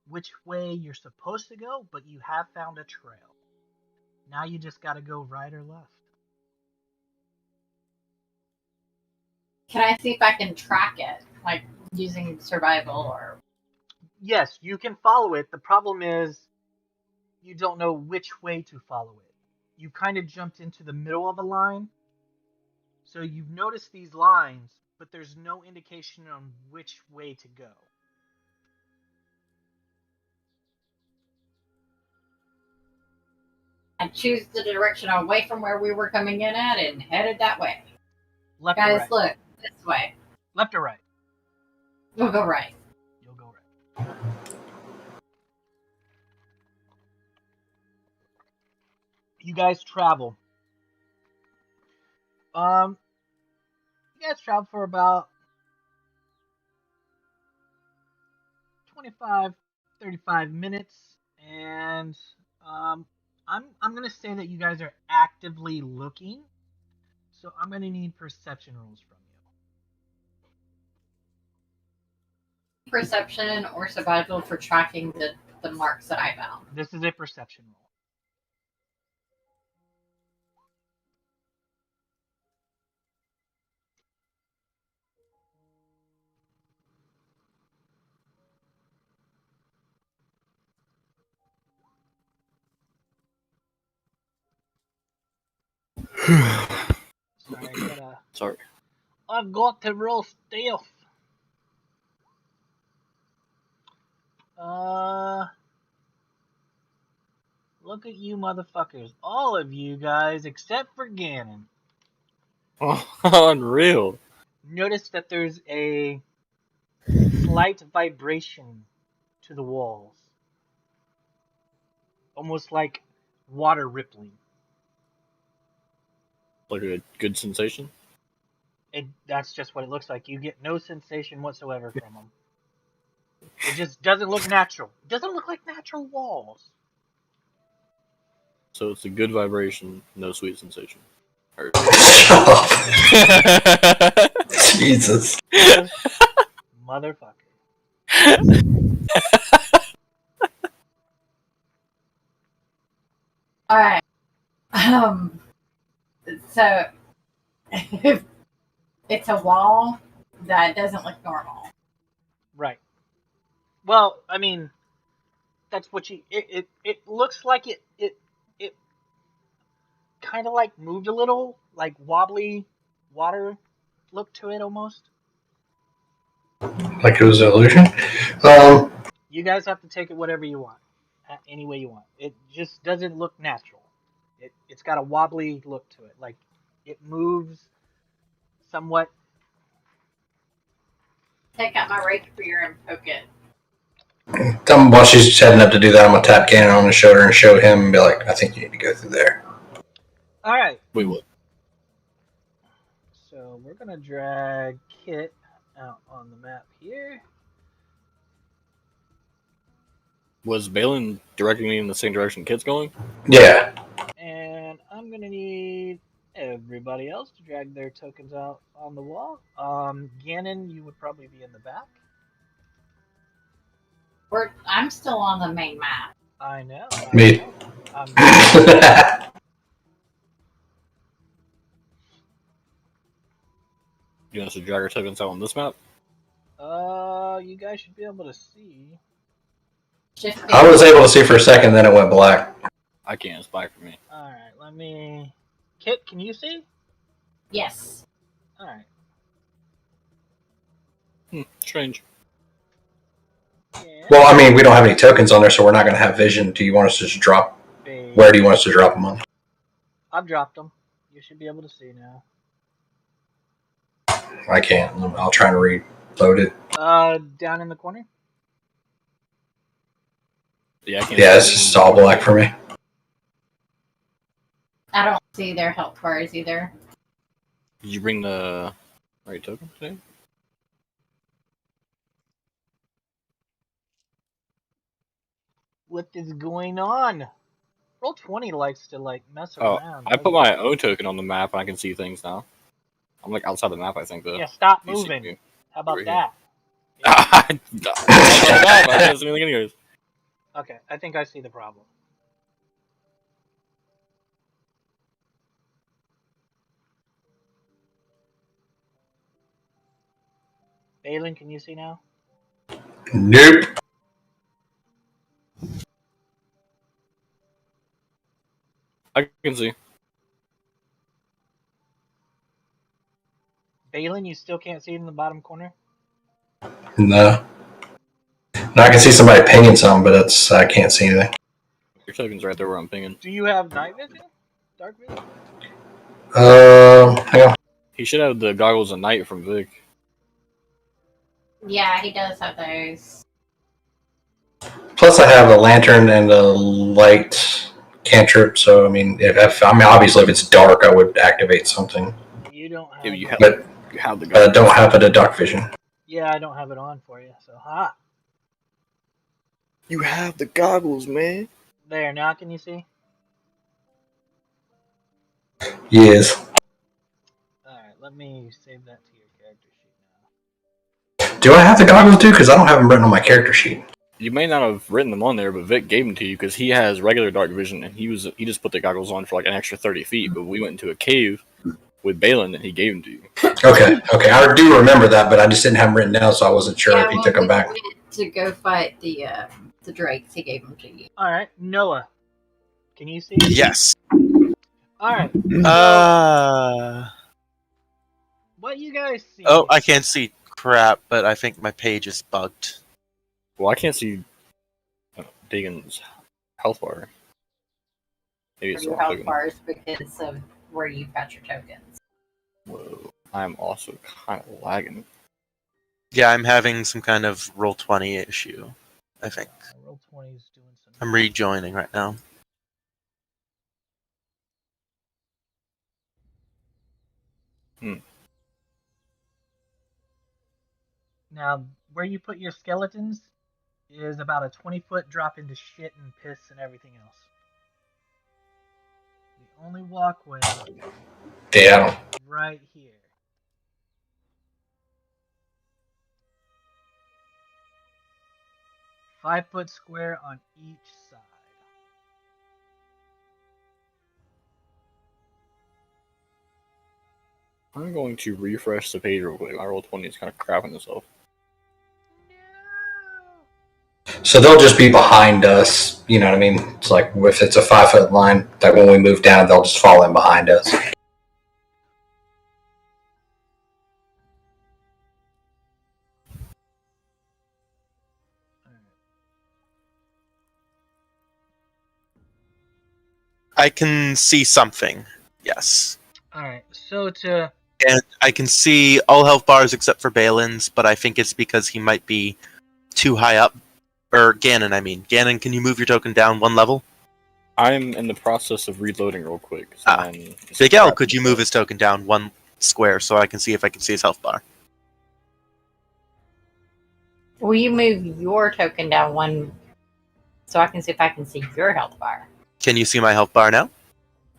which way you're supposed to go, but you have found a trail. Now you just got to go right or left. Can I see if I can track it, like using survival or? Yes, you can follow it. The problem is you don't know which way to follow it. You kind of jumped into the middle of a line. So you've noticed these lines, but there's no indication on which way to go. I choose the direction away from where we were coming in at and headed that way. Left or Guys, right? look, this way. Left or right? We'll go right. You'll go right. You guys travel. You guys travel for about 25, 35 minutes, and I'm gonna say that you guys are actively looking. So I'm gonna need perception rolls from you. Perception or survival for tracking the marks that I found. This is a perception roll. Sorry, Sorry. I've got to roll stealth. Look at you motherfuckers. All of you guys except for Ganon. Oh, unreal. Notice that there's a slight vibration to the walls. Almost like water rippling. Like a good sensation. That's just what it looks like. You get no sensation whatsoever from them. It just doesn't look natural. It doesn't look like natural walls. So it's a good vibration, no sweet sensation. Or- Jesus. Motherfucker. All right. So it's a wall that doesn't look normal. Right. Well, I mean, that's what you. It looks like it kind of like moved a little, like wobbly water look to it almost. Like it was an illusion. You guys have to take it whatever you want, any way you want. It just doesn't look natural. It's got a wobbly look to it, like it moves somewhat. Take out my rapier and poke it. While she's heading up to do that, I'm gonna tap Ganon on the shoulder and show him and be like, I think you need to go through there. All right. We would. So we're gonna drag Kit out on the map here. Was Balin directing me in the same direction Kit's going? Yeah. And I'm gonna need everybody else to drag their tokens out on the wall. Ganon, you would probably be in the back. I'm still on the main map. I know. Me. You want us to drag our tokens out on this map? You guys should be able to see. Shift I was able to see for a second, then it went black. I can't. It's black for me. Alright, let me. Kit, can you see? Yes. Alright. Strange. Yeah. Well, I mean, we don't have any tokens on there, so we're not going to have vision. Do you want us to just drop? Where do you want us to drop them on? I've dropped them. You should be able to see now. I can't. I'll try and reload it. Down in the corner. Yeah, I can't. Yeah, it's just all black for me. I don't see their health bars either. Did you bring the right token today? What is going on? Roll20 likes to like mess Oh, around. I put my own token on the map and I can see things now. I'm like outside the map, I think, though. Yeah, stop You see moving. me. How about Over that? I can't see anything anyways. Okay, I think I see the problem. Balin, can you see now? Nope. I can see. Balin, you still can't see it in the bottom corner? No. No, I can see somebody pinging something, but I can't see anything. Your token's right there where I'm pinging. Do you have night vision? Dark vision? Hang on. He should have the goggles of night from Vic. Yeah, he does have those. Plus, I have a lantern and a light cantrip. So, I mean, obviously, if it's dark, I would activate something. You don't have. Yeah, you have, But you have the I goggles. don't have it a dark vision. Yeah, I don't have it on for you. So, ha. You have the goggles, man. There, now can you see? Yes. Alright, let me save that to your character sheet now. Do I have the goggles too? Because I don't have them written on my character sheet. You may not have written them on there, but Vic gave them to you because he has regular dark vision, and he just put the goggles on for like an extra 30 feet. But we went into a cave with Balin, and he gave them to you. Okay. I do remember that, but I just didn't have them written down, so I wasn't sure if he took them back. To go fight the drakes, he gave them to you. Alright, Noah. Can you see? Yes. Alright. What you guys see? Oh, I can't see crap, but I think my page is bugged. Well, I can't see Deegan's health bar. Maybe it's Your the wrong health token. bars because of where you got your tokens. Whoa. I'm also kind of lagging. Yeah, I'm having some kind of roll20 issue, I think. Roll20 is doing some. I'm rejoining right now. Now, where you put your skeletons is about a 20-foot drop into shit and piss and everything else. The only walkway Yeah. right here. Five-foot square on each side. I'm going to refresh the page real quick. My roll20 is kind of crapping itself. So they'll just be behind us. You know what I mean? It's like if it's a 5-foot line, that when we move down, they'll just fall in behind us. I can see something. Yes. Alright, so to... And I can see all health bars except for Balin's, but I think it's because he might be too high up. Or Ganon, I mean. Ganon, can you move your token down one level? I'm in the process of reloading real quick. So Big L, could you move his token down one square so I can see if I can see his health bar? Will you move your token down one so I can see if I can see your health bar? Can you see my health bar now?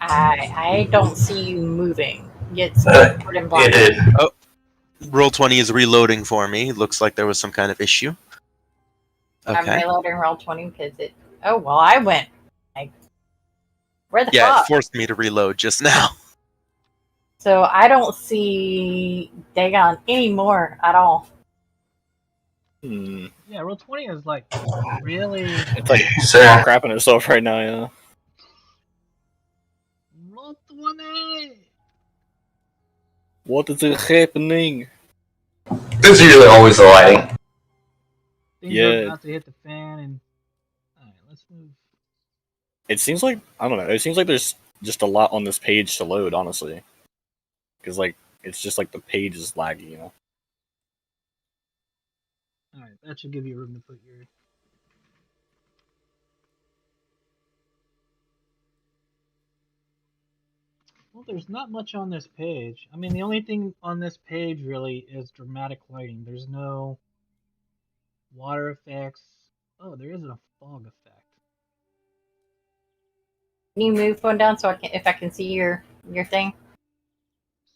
I don't see you moving. It's covered in black. It did. Roll20 is reloading for me. Looks like there was some kind of issue. I'm Okay. reloading Roll20 because it. Oh well, I went. Like, where the Yeah, fuck? it forced me to reload just now. So I don't see Dagon anymore at all. Yeah, roll 20 is like really. It's like So, crapping itself right now, yeah. Roll 20! What is happening? this is usually always the lighting. Things Yeah. are about to hit the fan, and. Alright, let's move. It seems like, I don't know, it seems like there's just a lot on this page to load, honestly. Because, like, it's just like the page is laggy, you know? Alright, that should give you room to put your. Well, there's not much on this page. I mean, the only thing on this page really is dramatic lighting. There's no water effects. Oh, there is a fog effect. Can you move one down so if I can see your thing?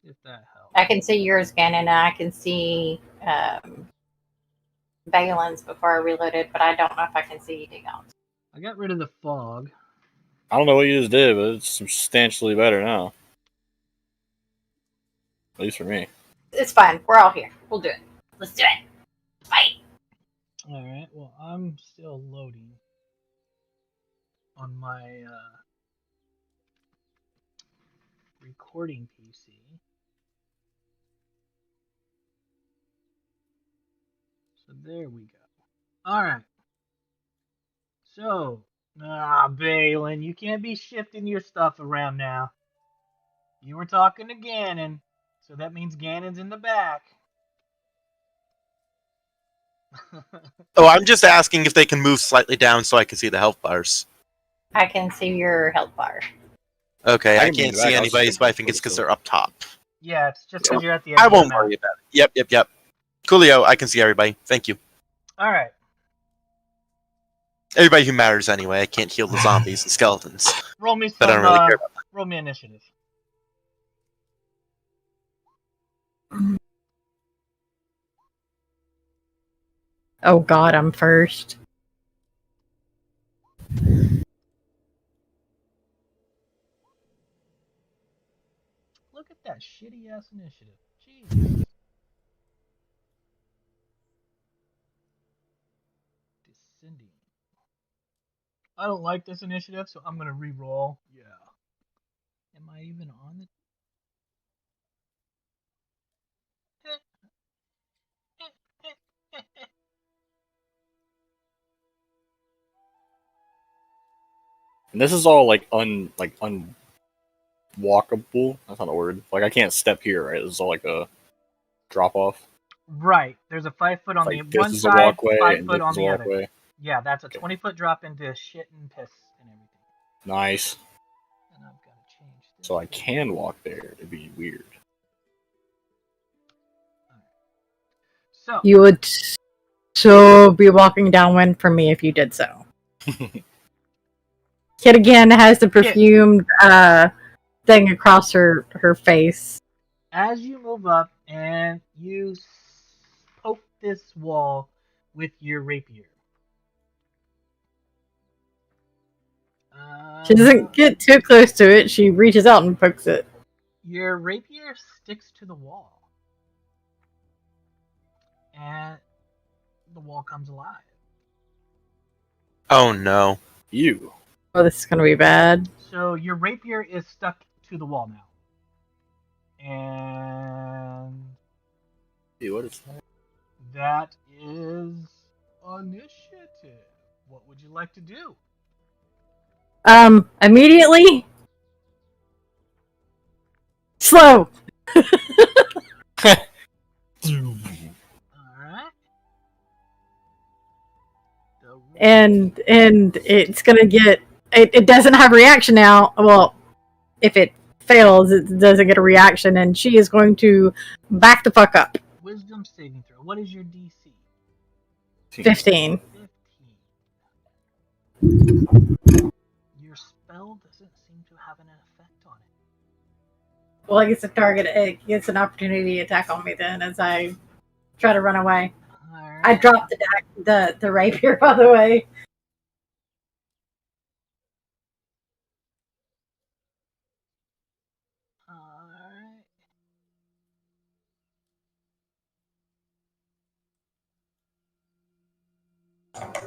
See if that helps. I can see yours again, and I can see Balin's before I reloaded, but I don't know if I can see anything else. I got rid of the fog. I don't know what you just did, but it's substantially better now. At least for me. It's fine. We're all here. We'll do it. Let's do it. Fight. Alright, well, I'm still loading on my recording PC. So there we go. Alright. So, Balin, you can't be shifting your stuff around now. You were talking to Ganon, so that means Ganon's in the back. Oh, I'm just asking if they can move slightly down so I can see the health bars. I can see your health bar. Okay, I I can can't move back. see I was just anybody's, but I thinking think it's because so. they're up top. Yeah, it's just because you're at the edge I of the won't map. worry about it. Yep. Coolio, I can see everybody. Thank you. Alright. Everybody who matters anyway. I can't heal the zombies and skeletons. Roll me But I some, don't really care about roll me initiative. Oh God, I'm first. Look at that shitty ass initiative. Jesus. Descending. I don't like this initiative, so I'm gonna re-roll. Yeah. Am I even on the? And this is all like unwalkable. That's not a word. Like I can't step here, right? This is all like a drop off. Right. There's a 5 foot on Like the this one is a side, walkway 5 and foot this on is a the other. walkway. Yeah, that's a Okay. 20-foot drop into shit and piss and everything. Nice. And I've got to change this. So I can walk there. It'd be weird. So You would so be walking downwind from me if you did so. Kid again has the perfumed thing across her face. as you move up and you poke this wall with your rapier. She doesn't get too close to it. She reaches out and pokes it. Your rapier sticks to the wall. And the wall comes alive. Oh no. You. Oh, this is gonna be bad. So your rapier is stuck to the wall now. And Hey, what is that? that is initiative. What would you like to do? Immediately. Slow. Alright. And it's gonna get it doesn't have reaction now. Well, if it fails, it doesn't get a reaction, and she is going to back the fuck up. Wisdom saving throw. What is your DC? 15. 15. Your spell doesn't seem to have an effect on it. Well, it gets a target. It gets an opportunity attack on me then as I try to run away. Alright. I dropped the rapier, by the way. Alright.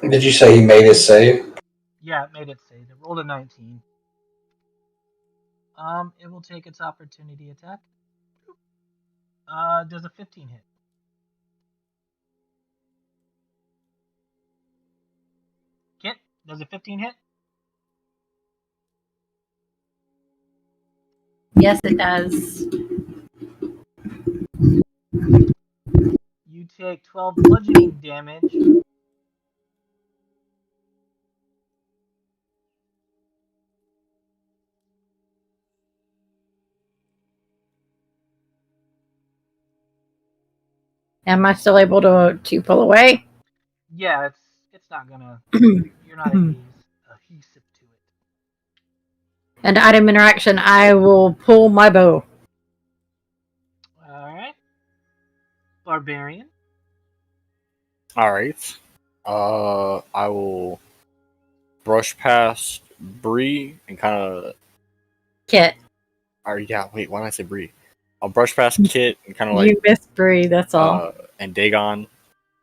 Did you say he made his save? Yeah, it made it save. It rolled a 19. It will take its opportunity attack. Does a 15 hit? Kit, does a 15 hit? Yes, it does. You take 12 bludgeoning damage. Am I still able to pull away? Yeah, it's not gonna. You're not adhesive to it. And item interaction, I will pull my bow. All right. Barbarian. All right. I will brush past Bree and kind of. Kit, Or yeah, wait. Why did I say Bree? I'll brush past Kit and kind of like you missed Bree, that's all. and Dagon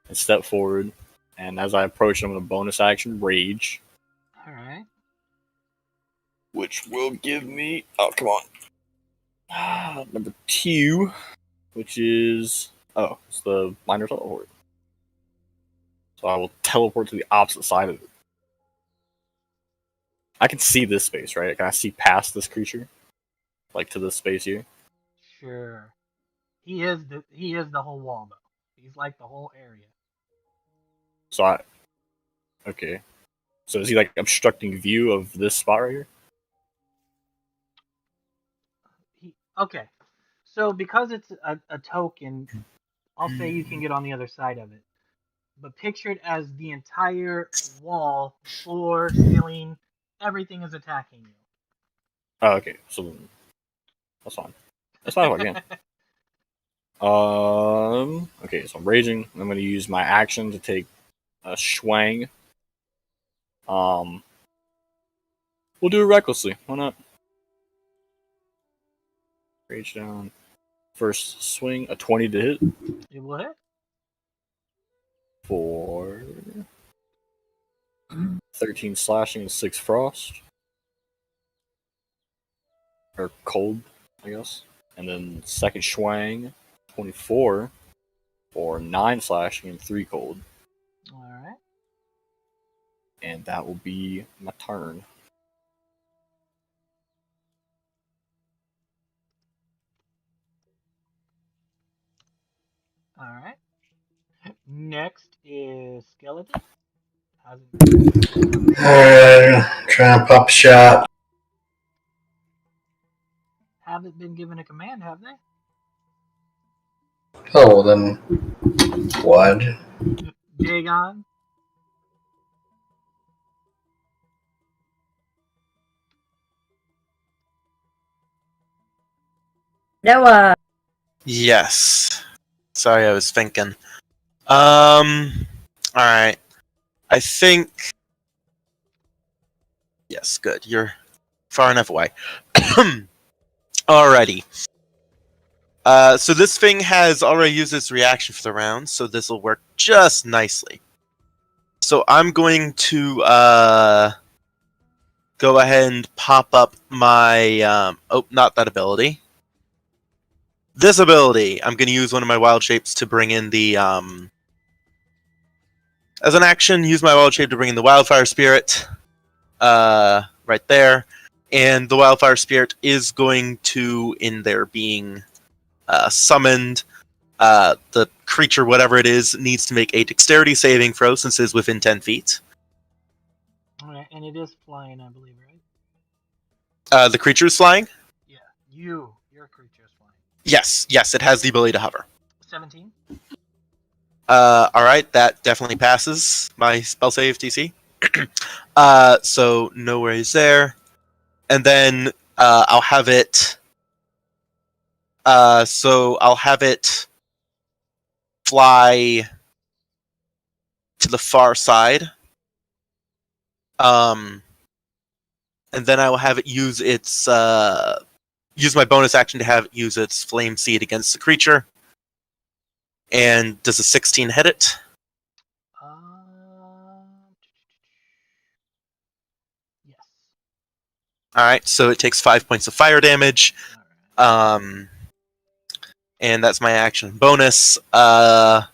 and step forward. And as I approach, I'm going to bonus action Rage, All right. which will give me. Oh, come on. Number 2, which is. Oh, it's the minor teleport. So I will teleport to the opposite side of it. I can see this space, right? Can I see past this creature? Like to this space here? Sure. He is the whole wall though. He's like the whole area. So I. Okay. So is he like obstructing view of this spot right here? Okay. So because it's a token, I'll say you can get on the other side of it. But picture it as the entire wall, floor, ceiling, everything is attacking you. Oh, okay. So that's fine. That's not if I can. Okay, so I'm raging. I'm gonna use my action to take a swang. We'll do it recklessly. Why not? Rage down. First swing, a 20 to hit. It will hit. For 13 slashing and 6 frost. Or cold, I guess. And then second swang, 24 for 9 slashing and 3 cold. Alright. And that will be my turn. Alright. Next is Skeleton. Trying to pop a shot. Haven't been given a command, have they? Oh, well then, what? Dagon. Noah. Yes. Sorry, I was thinking. Alright. I think. Yes, good. You're far enough away. Alrighty. So this thing has already used its reaction for the round, so this will work just nicely. So I'm going to go ahead and pop up my not that ability. This ability, I'm going to use one of my wild shapes to bring in the as an action, use my wild shape to bring in the wildfire spirit right there. And the wildfire spirit is going to, in there being summoned, the creature, whatever it is, needs to make a dexterity saving throw since it is within 10 feet. Alright, and it is flying, I believe, right? The creature is flying? Yeah, your creature is flying. Yes, it has the ability to hover. 17. Alright, that definitely passes my spell save DC. So no worries there. And then I'll have it fly to the far side. And then I will have it use its use my bonus action to have it use its flame seed against the creature. And does a 16 hit it? Alright, so it takes 5 points of fire damage. Alright. And that's my action bonus. I'll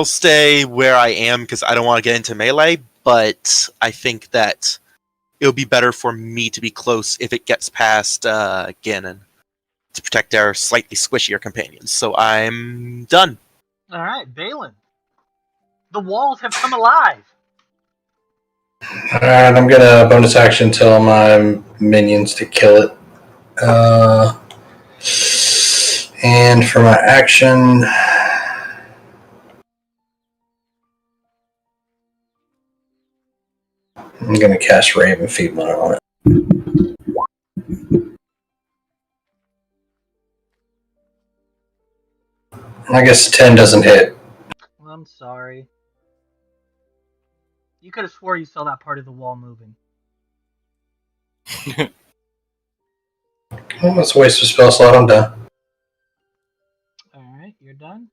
stay where I am because I don't want to get into melee, but I think that it'll be better for me to be close if it gets past Ganon to protect our slightly squishier companions. So I'm done. Alright, Balin. The walls have come alive. Alright, I'm gonna bonus action tell my minions to kill it. And for my action, I'm gonna cast Raven Feedback on it. I guess 10 doesn't hit. I'm sorry. You could have swore you saw that part of the wall moving. Well, that's a waste of spell slot. I'm done. Alright, you're done?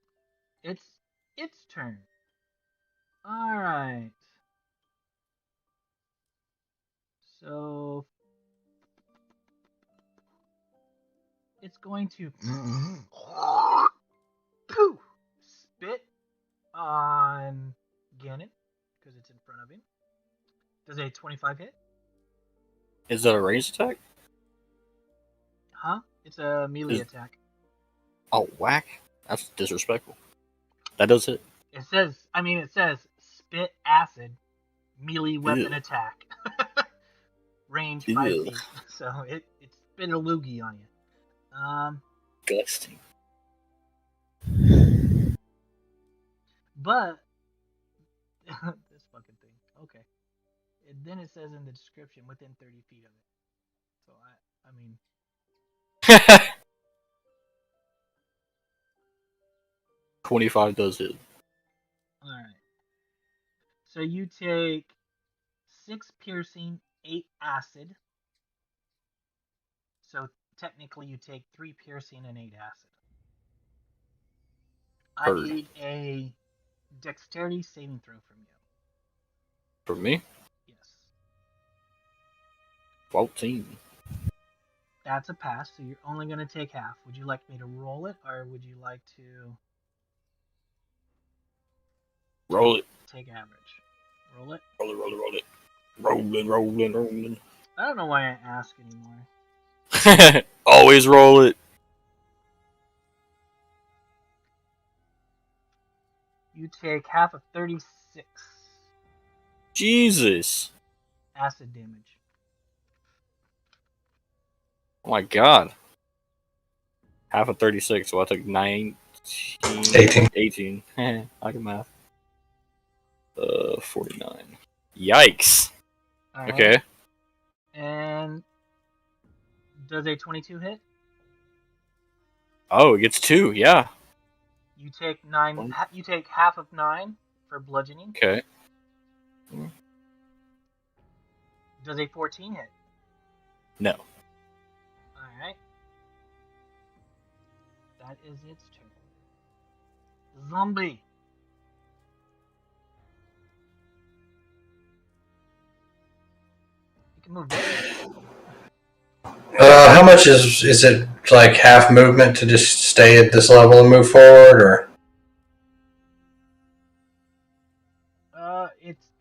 It's its turn. Alright. So it's going to poof, spit on Ganon because it's in front of him. Does a 25 hit? Is that a ranged attack? Huh? It's a melee attack. Oh, whack. That's disrespectful. That does hit. It says spit acid, melee weapon Ew. attack. Range Ew. 5 feet. So it spit a loogie on you. Disgusting. But this fucking thing. Okay. Then it says in the description within 30 feet of it. So I mean 25 does hit. alright. So you take 6 piercing, 8 acid. So technically you take 3 piercing and 8 acid. I Heard. need a dexterity saving throw from you. For me? Yes. 14. That's a pass, so you're only going to take half. Would you like me to roll it, or would you like to Roll it. take average? Roll it? Roll it, roll it, roll it. Rolling, rolling, rolling. I don't know why I ask anymore. Always roll it. You take half of 36 Jesus. acid damage. Oh my god. Half of 36, so I took 19. 18. 18. I can math. 49. Yikes. Alright. Okay. And does a 22 hit? Oh, it gets 2, yeah. You take 9. You take half of 9 for bludgeoning. Okay. Does a 14 hit? No. Alright. That is its turn. Zombie. You can move there. How much is it like half movement to just stay at this level and move forward, or?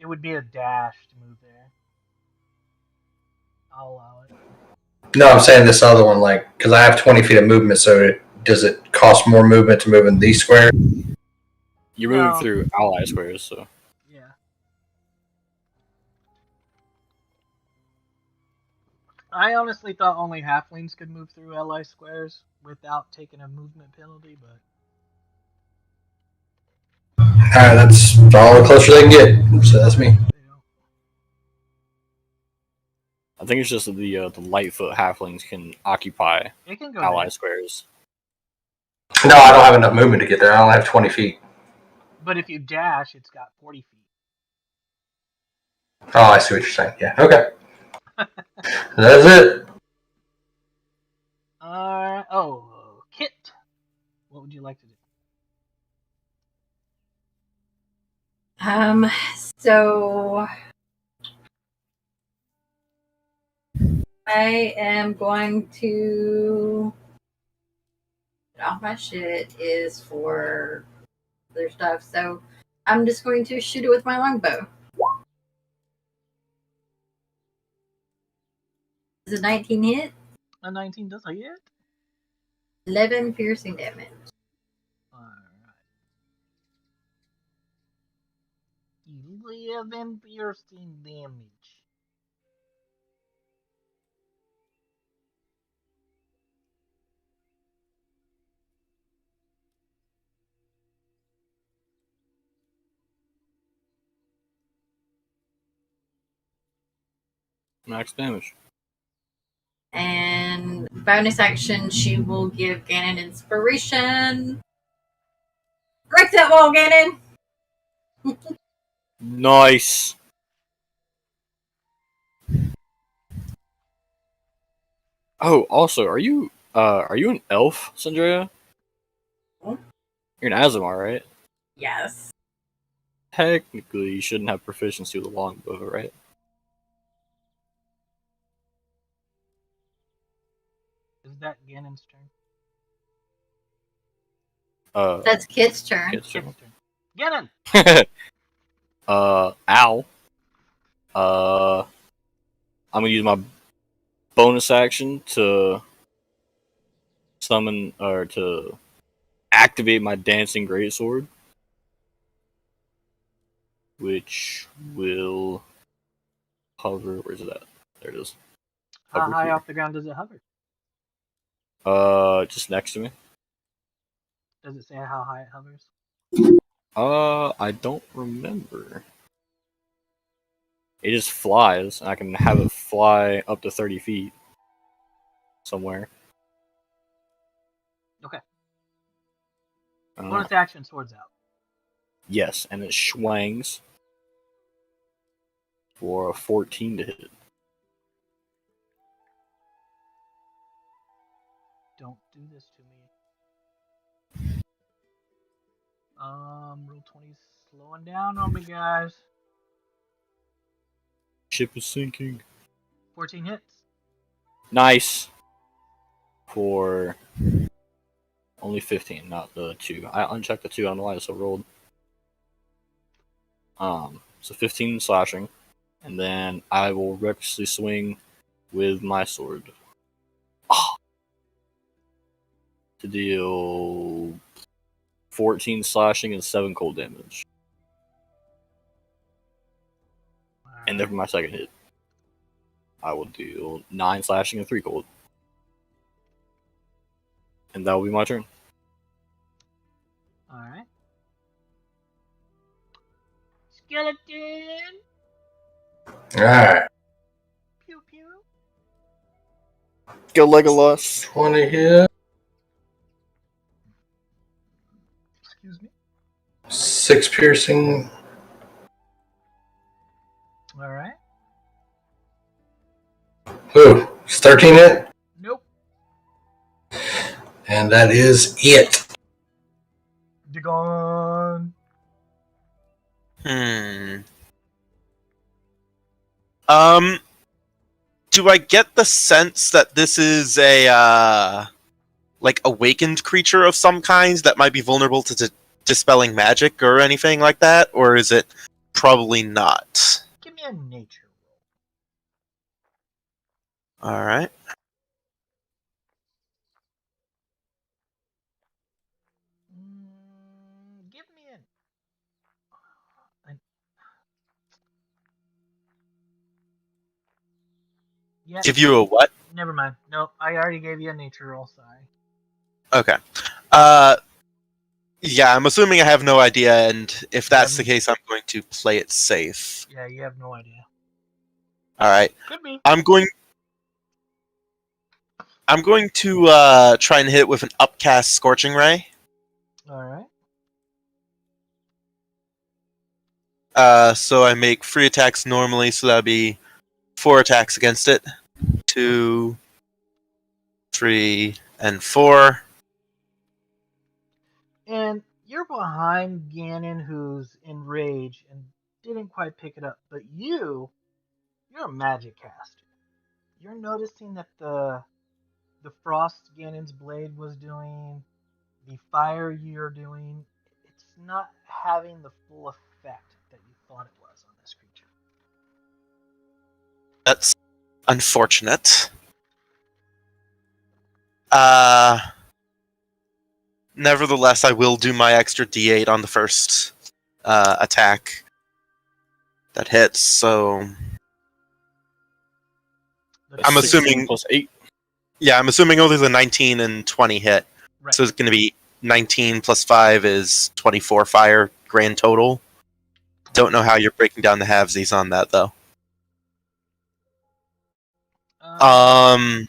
It would be a dash to move there. I'll allow it. No, I'm saying this other one, like, because I have 20 feet of movement, so does it cost more movement to move in these squares? You're moving No. through ally squares, so. Yeah. I honestly thought only halflings could move through ally squares without taking a movement penalty, but Alright, that's all the closer they can get. So that's me. I think it's just that the Lightfoot halflings can occupy it can go ally there. squares. No, I don't have enough movement to get there. I only have 20 feet. But if you dash, it's got 40 feet. Oh, I see what you're saying. Yeah, okay. That's it. Kit. What would you like to do? So I am going to all my shit is for their stuff, so I'm just going to shoot it with my longbow. Is it 19 hit? A 19 does hit. 11 piercing damage. Alright. 11 piercing damage. Max damage. And bonus action, she will give Ganon inspiration. Break that wall, Ganon! Nice. Oh, also, are you an elf, Sandrea? Hmm? You're an Azamar, right? Yes. Technically, you shouldn't have proficiency with a longbow, right? Is that Ganon's turn? That's Kit's turn. Kit's turn. Kit's turn. Ganon! Ow. I'm gonna use my bonus action to summon or to activate my dancing greatsword, which will hover. Where's it at? There it is. How Hover high here. off the ground does it hover? Just next to me. Does it say how high it hovers? I don't remember. It just flies. I can have it fly up to 30 feet somewhere. Okay. Uh, Bonus action, swords out. yes, and it schwangs for a 14 to hit. Don't do this to me. Roll 20's slowing down on me, guys. Ship is sinking. 14 hits. Nice. For only 15, not the 2. I unchecked the 2, I don't know why I so rolled. So 15 slashing. And then I will recklessly swing with my sword. To deal 14 slashing and 7 cold damage. And then for my second hit, I will deal 9 slashing and 3 cold. And that will be my turn. Alright. Skeleton! All right. Pew pew. Go Legolas. 20 hit. Excuse me. 6 piercing. Alright. Ooh, it's 13 hit. Nope. And that is it. You're gone. Do I get the sense that this is a like awakened creature of some kind that might be vulnerable to dispelling magic or anything like that, or is it probably not? Give me a nature All right. roll. Give me an. Yeah. Give you a what? Never mind. No, I already gave you a nature roll. Sorry. Okay. Yeah, I'm assuming I have no idea, and if that's the case, I'm going to play it safe. Yeah, you have no idea. All right. Could be. I'm going to try and hit it with an upcast Scorching Ray. Alright. So I make 3 attacks normally, so that'd be 4 attacks against it. 2, 3, and 4. And you're behind Ganon, who's enraged and didn't quite pick it up. But you're a magic caster. you're noticing that the frost Ganon's blade was doing, the fire you're doing, it's not having the full effect that you thought it was on this creature. That's unfortunate. Nevertheless, I will do my extra D8 on the first attack that hits. So I'm assuming +8. Yeah, I'm assuming only the 19 and 20 hit. Right. So it's going to be 19 plus 5 is 24 fire grand total. Don't know how you're breaking down the halvesies on that though. And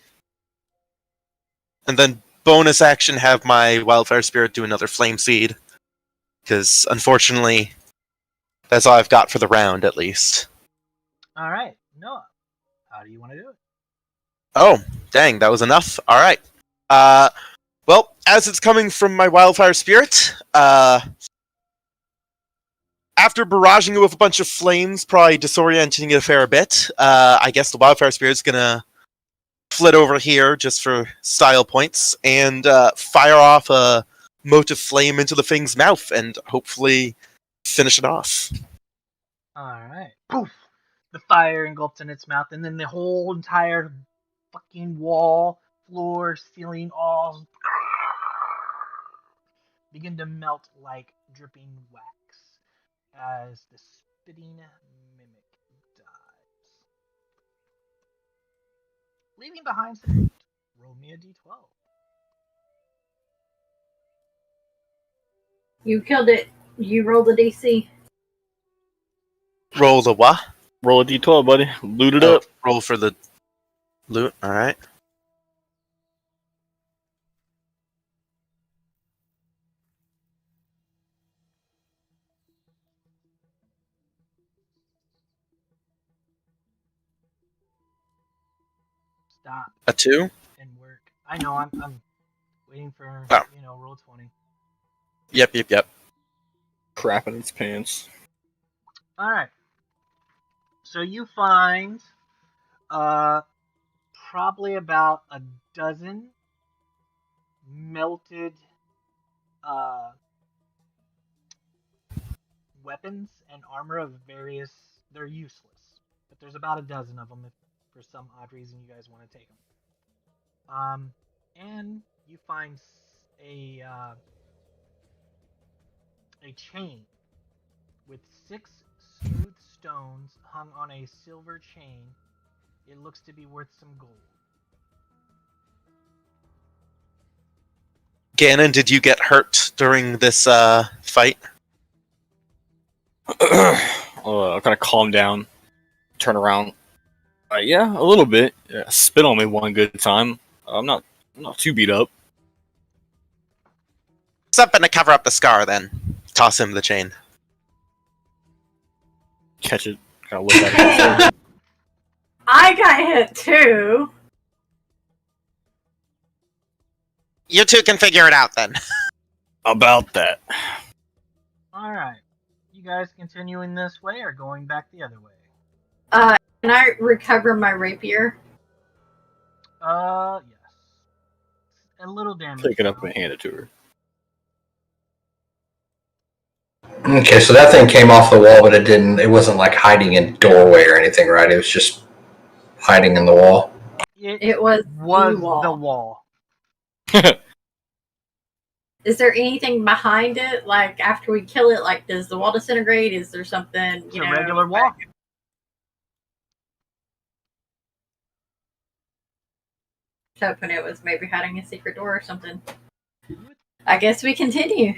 then bonus action, have my Wildfire Spirit do another Flame Seed. Because unfortunately, that's all I've got for the round, at least. All right, Noah, how do you want to do it? Oh, dang, that was enough. All right. Well, as it's coming from my Wildfire Spirit, after barraging it with a bunch of flames, probably disorienting it a fair bit, I guess the Wildfire Spirit's gonna flit over here just for style points and fire off a mote of flame into the thing's mouth and hopefully finish it off. All right, poof! The fire engulfs in its mouth, and then the whole entire fucking wall, floor, ceiling, all begin to melt like dripping wax as the spitting mimic dies, leaving behind some loot. Roll me a d12. You killed it. You rolled a DC. Roll the what? Roll a d12, buddy. Loot it up. Roll for the loot. All right. Stop A 2. and work. I know. I'm waiting for Oh. roll 20. Yep. Crapping its pants. All right. So you find probably about a dozen melted weapons and armor of various. They're useless, but there's about a dozen of them if for some odd reason you guys want to take them. And you find a chain with 6 smooth stones hung on a silver chain. It looks to be worth some gold. Ganon, did you get hurt during this fight? I'll kind of calm down, turn around. Yeah, a little bit. Spit on me one good time. I'm not too beat up. Something to cover up the scar, then. Toss him the chain. Catch it. Kind of look at it. I got hit too. You two can figure it out, then. About that. All right, you guys continuing this way or going back the other way? Can I recover my rapier? Yes. A little damage. Pick it up and hand it to her. Okay, so that thing came off the wall, but it wasn't like hiding in doorway or anything, right? It was just hiding in the wall. It was the wall. Is there anything behind it? Like after we kill it, like does the wall disintegrate? Is there something It's a regular wall. Hoping it was maybe hiding a secret door or something. I guess we continue.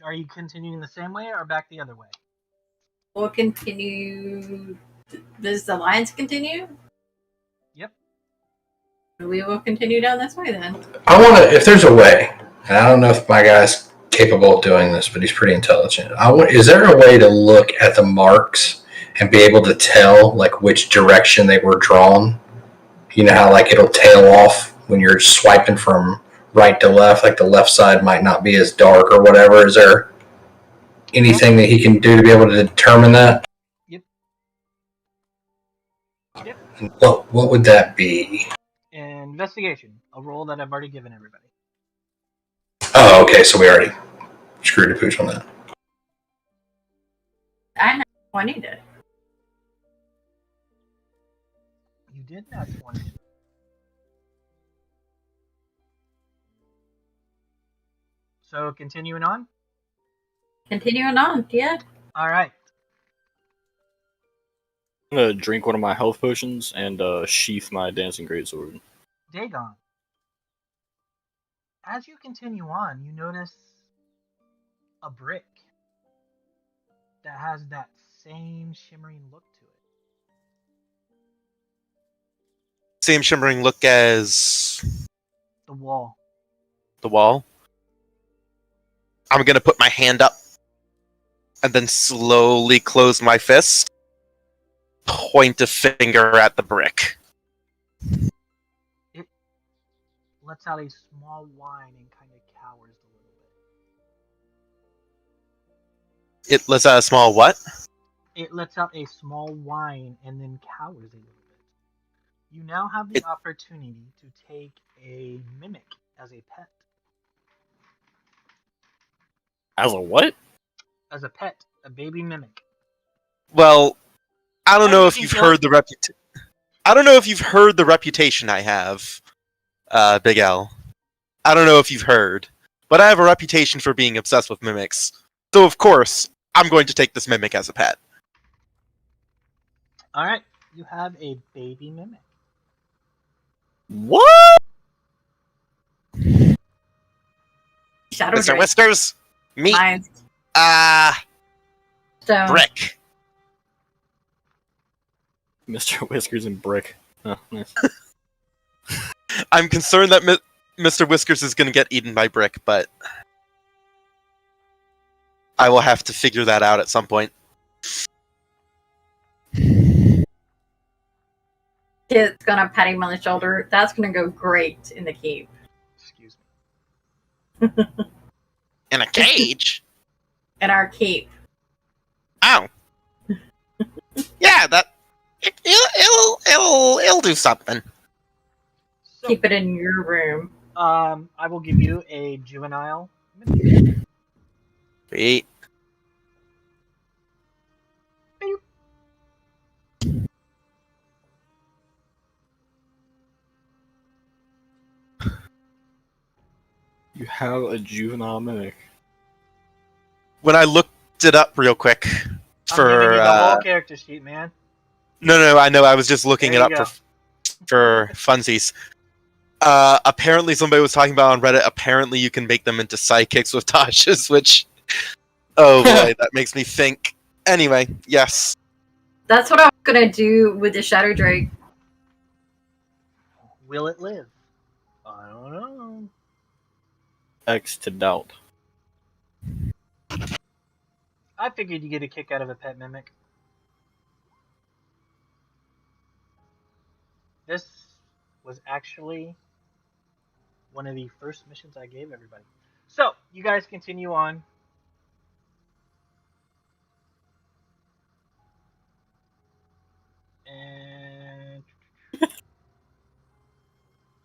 Are you continuing the same way or back the other way? We'll continue. Does the alliance continue? Yep. We will continue down this way then. I want to, if there's a way, and I don't know if my guy's capable of doing this, but he's pretty intelligent. Is there a way to look at the marks and be able to tell like which direction they were drawn? You know how like it'll tail off when you're swiping from right to left, like the left side might not be as dark or whatever. Is there anything that he can do to be able to determine that? Yep. What would that be? Investigation, a roll that I've already given everybody. Oh, okay. So we already screwed a pooch on that. I know. I need it. You did not 20. So continuing on. Continuing on, yeah. All right. I'm gonna drink one of my health potions and sheath my dancing greatsword. Dagon. As you continue on, you notice a brick that has that same shimmering look to it. Same shimmering look as The wall. the wall. I'm gonna put my hand up and then slowly close my fist. Point a finger at the brick. It lets out a small whine and kind of cowers a little bit. It lets out a small what? It lets out a small whine and then cowers a little bit. You now have the opportunity to take a mimic as a pet. As a what? As a pet, a baby mimic. Well, I don't And know you if can you've kill heard it. the reputation. I don't know if you've heard the reputation I have, Big L. I don't know if you've heard, but I have a reputation for being obsessed with mimics. So of course, I'm going to take this mimic as a pet. All right, you have a baby mimic. What? Shadow Mr. Drake. Whiskers, meet Mine's stone. Brick. Mr. Whiskers and Brick. Oh, nice. I'm concerned that Mr. Whiskers is going to get eaten by Brick, but I will have to figure that out at some point. Kit's gonna pat him on the shoulder. That's gonna go great in the keep. Excuse me. In a cage? In our keep. Oh. Yeah, it'll do something. So, Keep it in your room. I will give you a juvenile mimic. Sweet. You have a juvenile mimic. When I looked it up real quick I'm for giving you the whole character sheet, man. no, I know. I was just looking There it you up for funsies. Apparently, somebody was talking about on Reddit. Apparently, you can make them into sidekicks with Tasha's, which, oh boy, that makes me think. Anyway, yes, That's what I was gonna do with the Shadow Drake. Will it live? I don't know. X to doubt. I figured you get a kick out of a pet mimic. This was actually one of the first missions I gave everybody. So, you guys continue on. And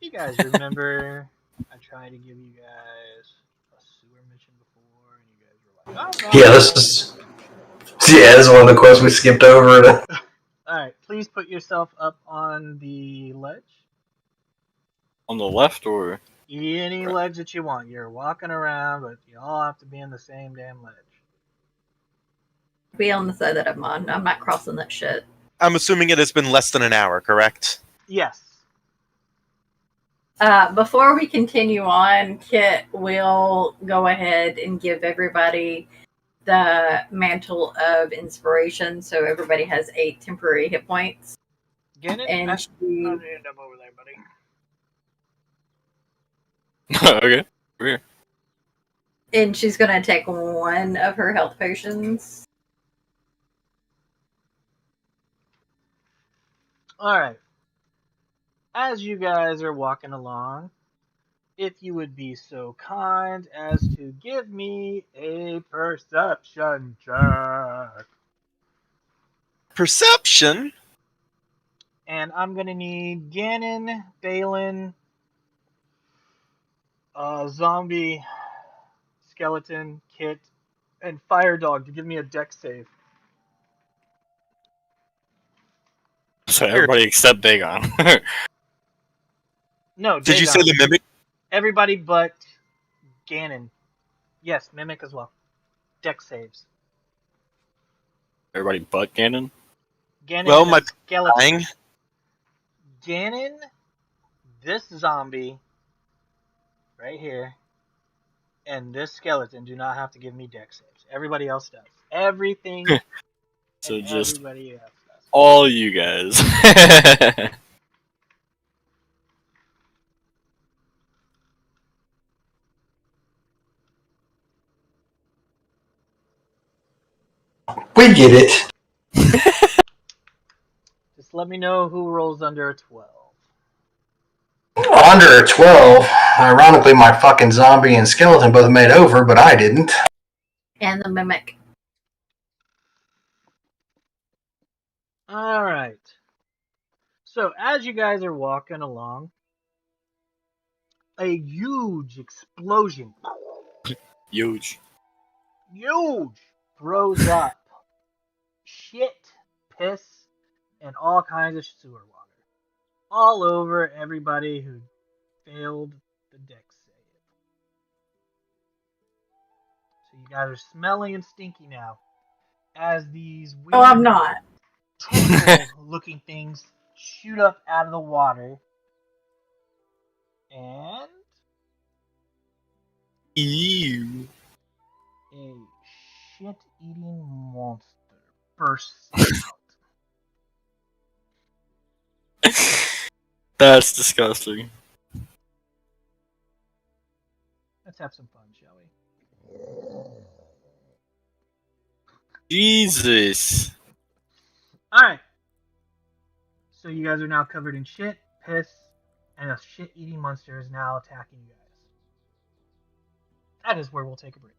you guys remember I tried to give you guys a sewer mission before, and you guys were like, oh, Yeah, this is one of the quests we skipped over. Alright, please put yourself up on the ledge. On the left or? Any Right. ledge that you want. You're walking around, but you all have to be on the same damn ledge. Be on the side that I'm on. I'm not crossing that shit. I'm assuming it has been less than an hour, correct? Yes. Before we continue on, Kit will go ahead and give everybody the Mantle of Inspiration, so everybody has 8 temporary hit points. Get it? And I'll she, end up over there, buddy. Okay. and she's gonna take one of her health potions. Alright. As you guys are walking along, if you would be so kind as to give me a perception check. Perception? And I'm gonna need Ganon, Balin, Zombie, Skeleton, Kit, and Fire Dog to give me a deck save. So everybody except Dagon. No, Did you say Dagon. the mimic? Everybody but Ganon. Yes, Mimic as well. Deck saves. Everybody but Ganon? Ganon Well, and my a skeleton. dying. Ganon, this zombie right here, and this skeleton do not have to give me deck saves. Everybody else does. Everything. So and just everybody else does. all you guys. We get it. Just let me know who rolls under a 12. Under a 12. Ironically, my fucking zombie and skeleton both made over, but I didn't. And the mimic. All right. So as you guys are walking along, a huge explosion, Huge. throws up shit, piss, and all kinds of sewer water all over everybody who failed the deck save. So you guys are smelly and stinky now as these weird Oh, I'm not. tentacle-looking things shoot up out of the water. And Ew. a shit-eating monster bursts out. That's disgusting. Let's have some fun, shall we? Jesus. Alright. So you guys are now covered in shit, piss, and a shit-eating monster is now attacking you guys. That is where we'll take a break.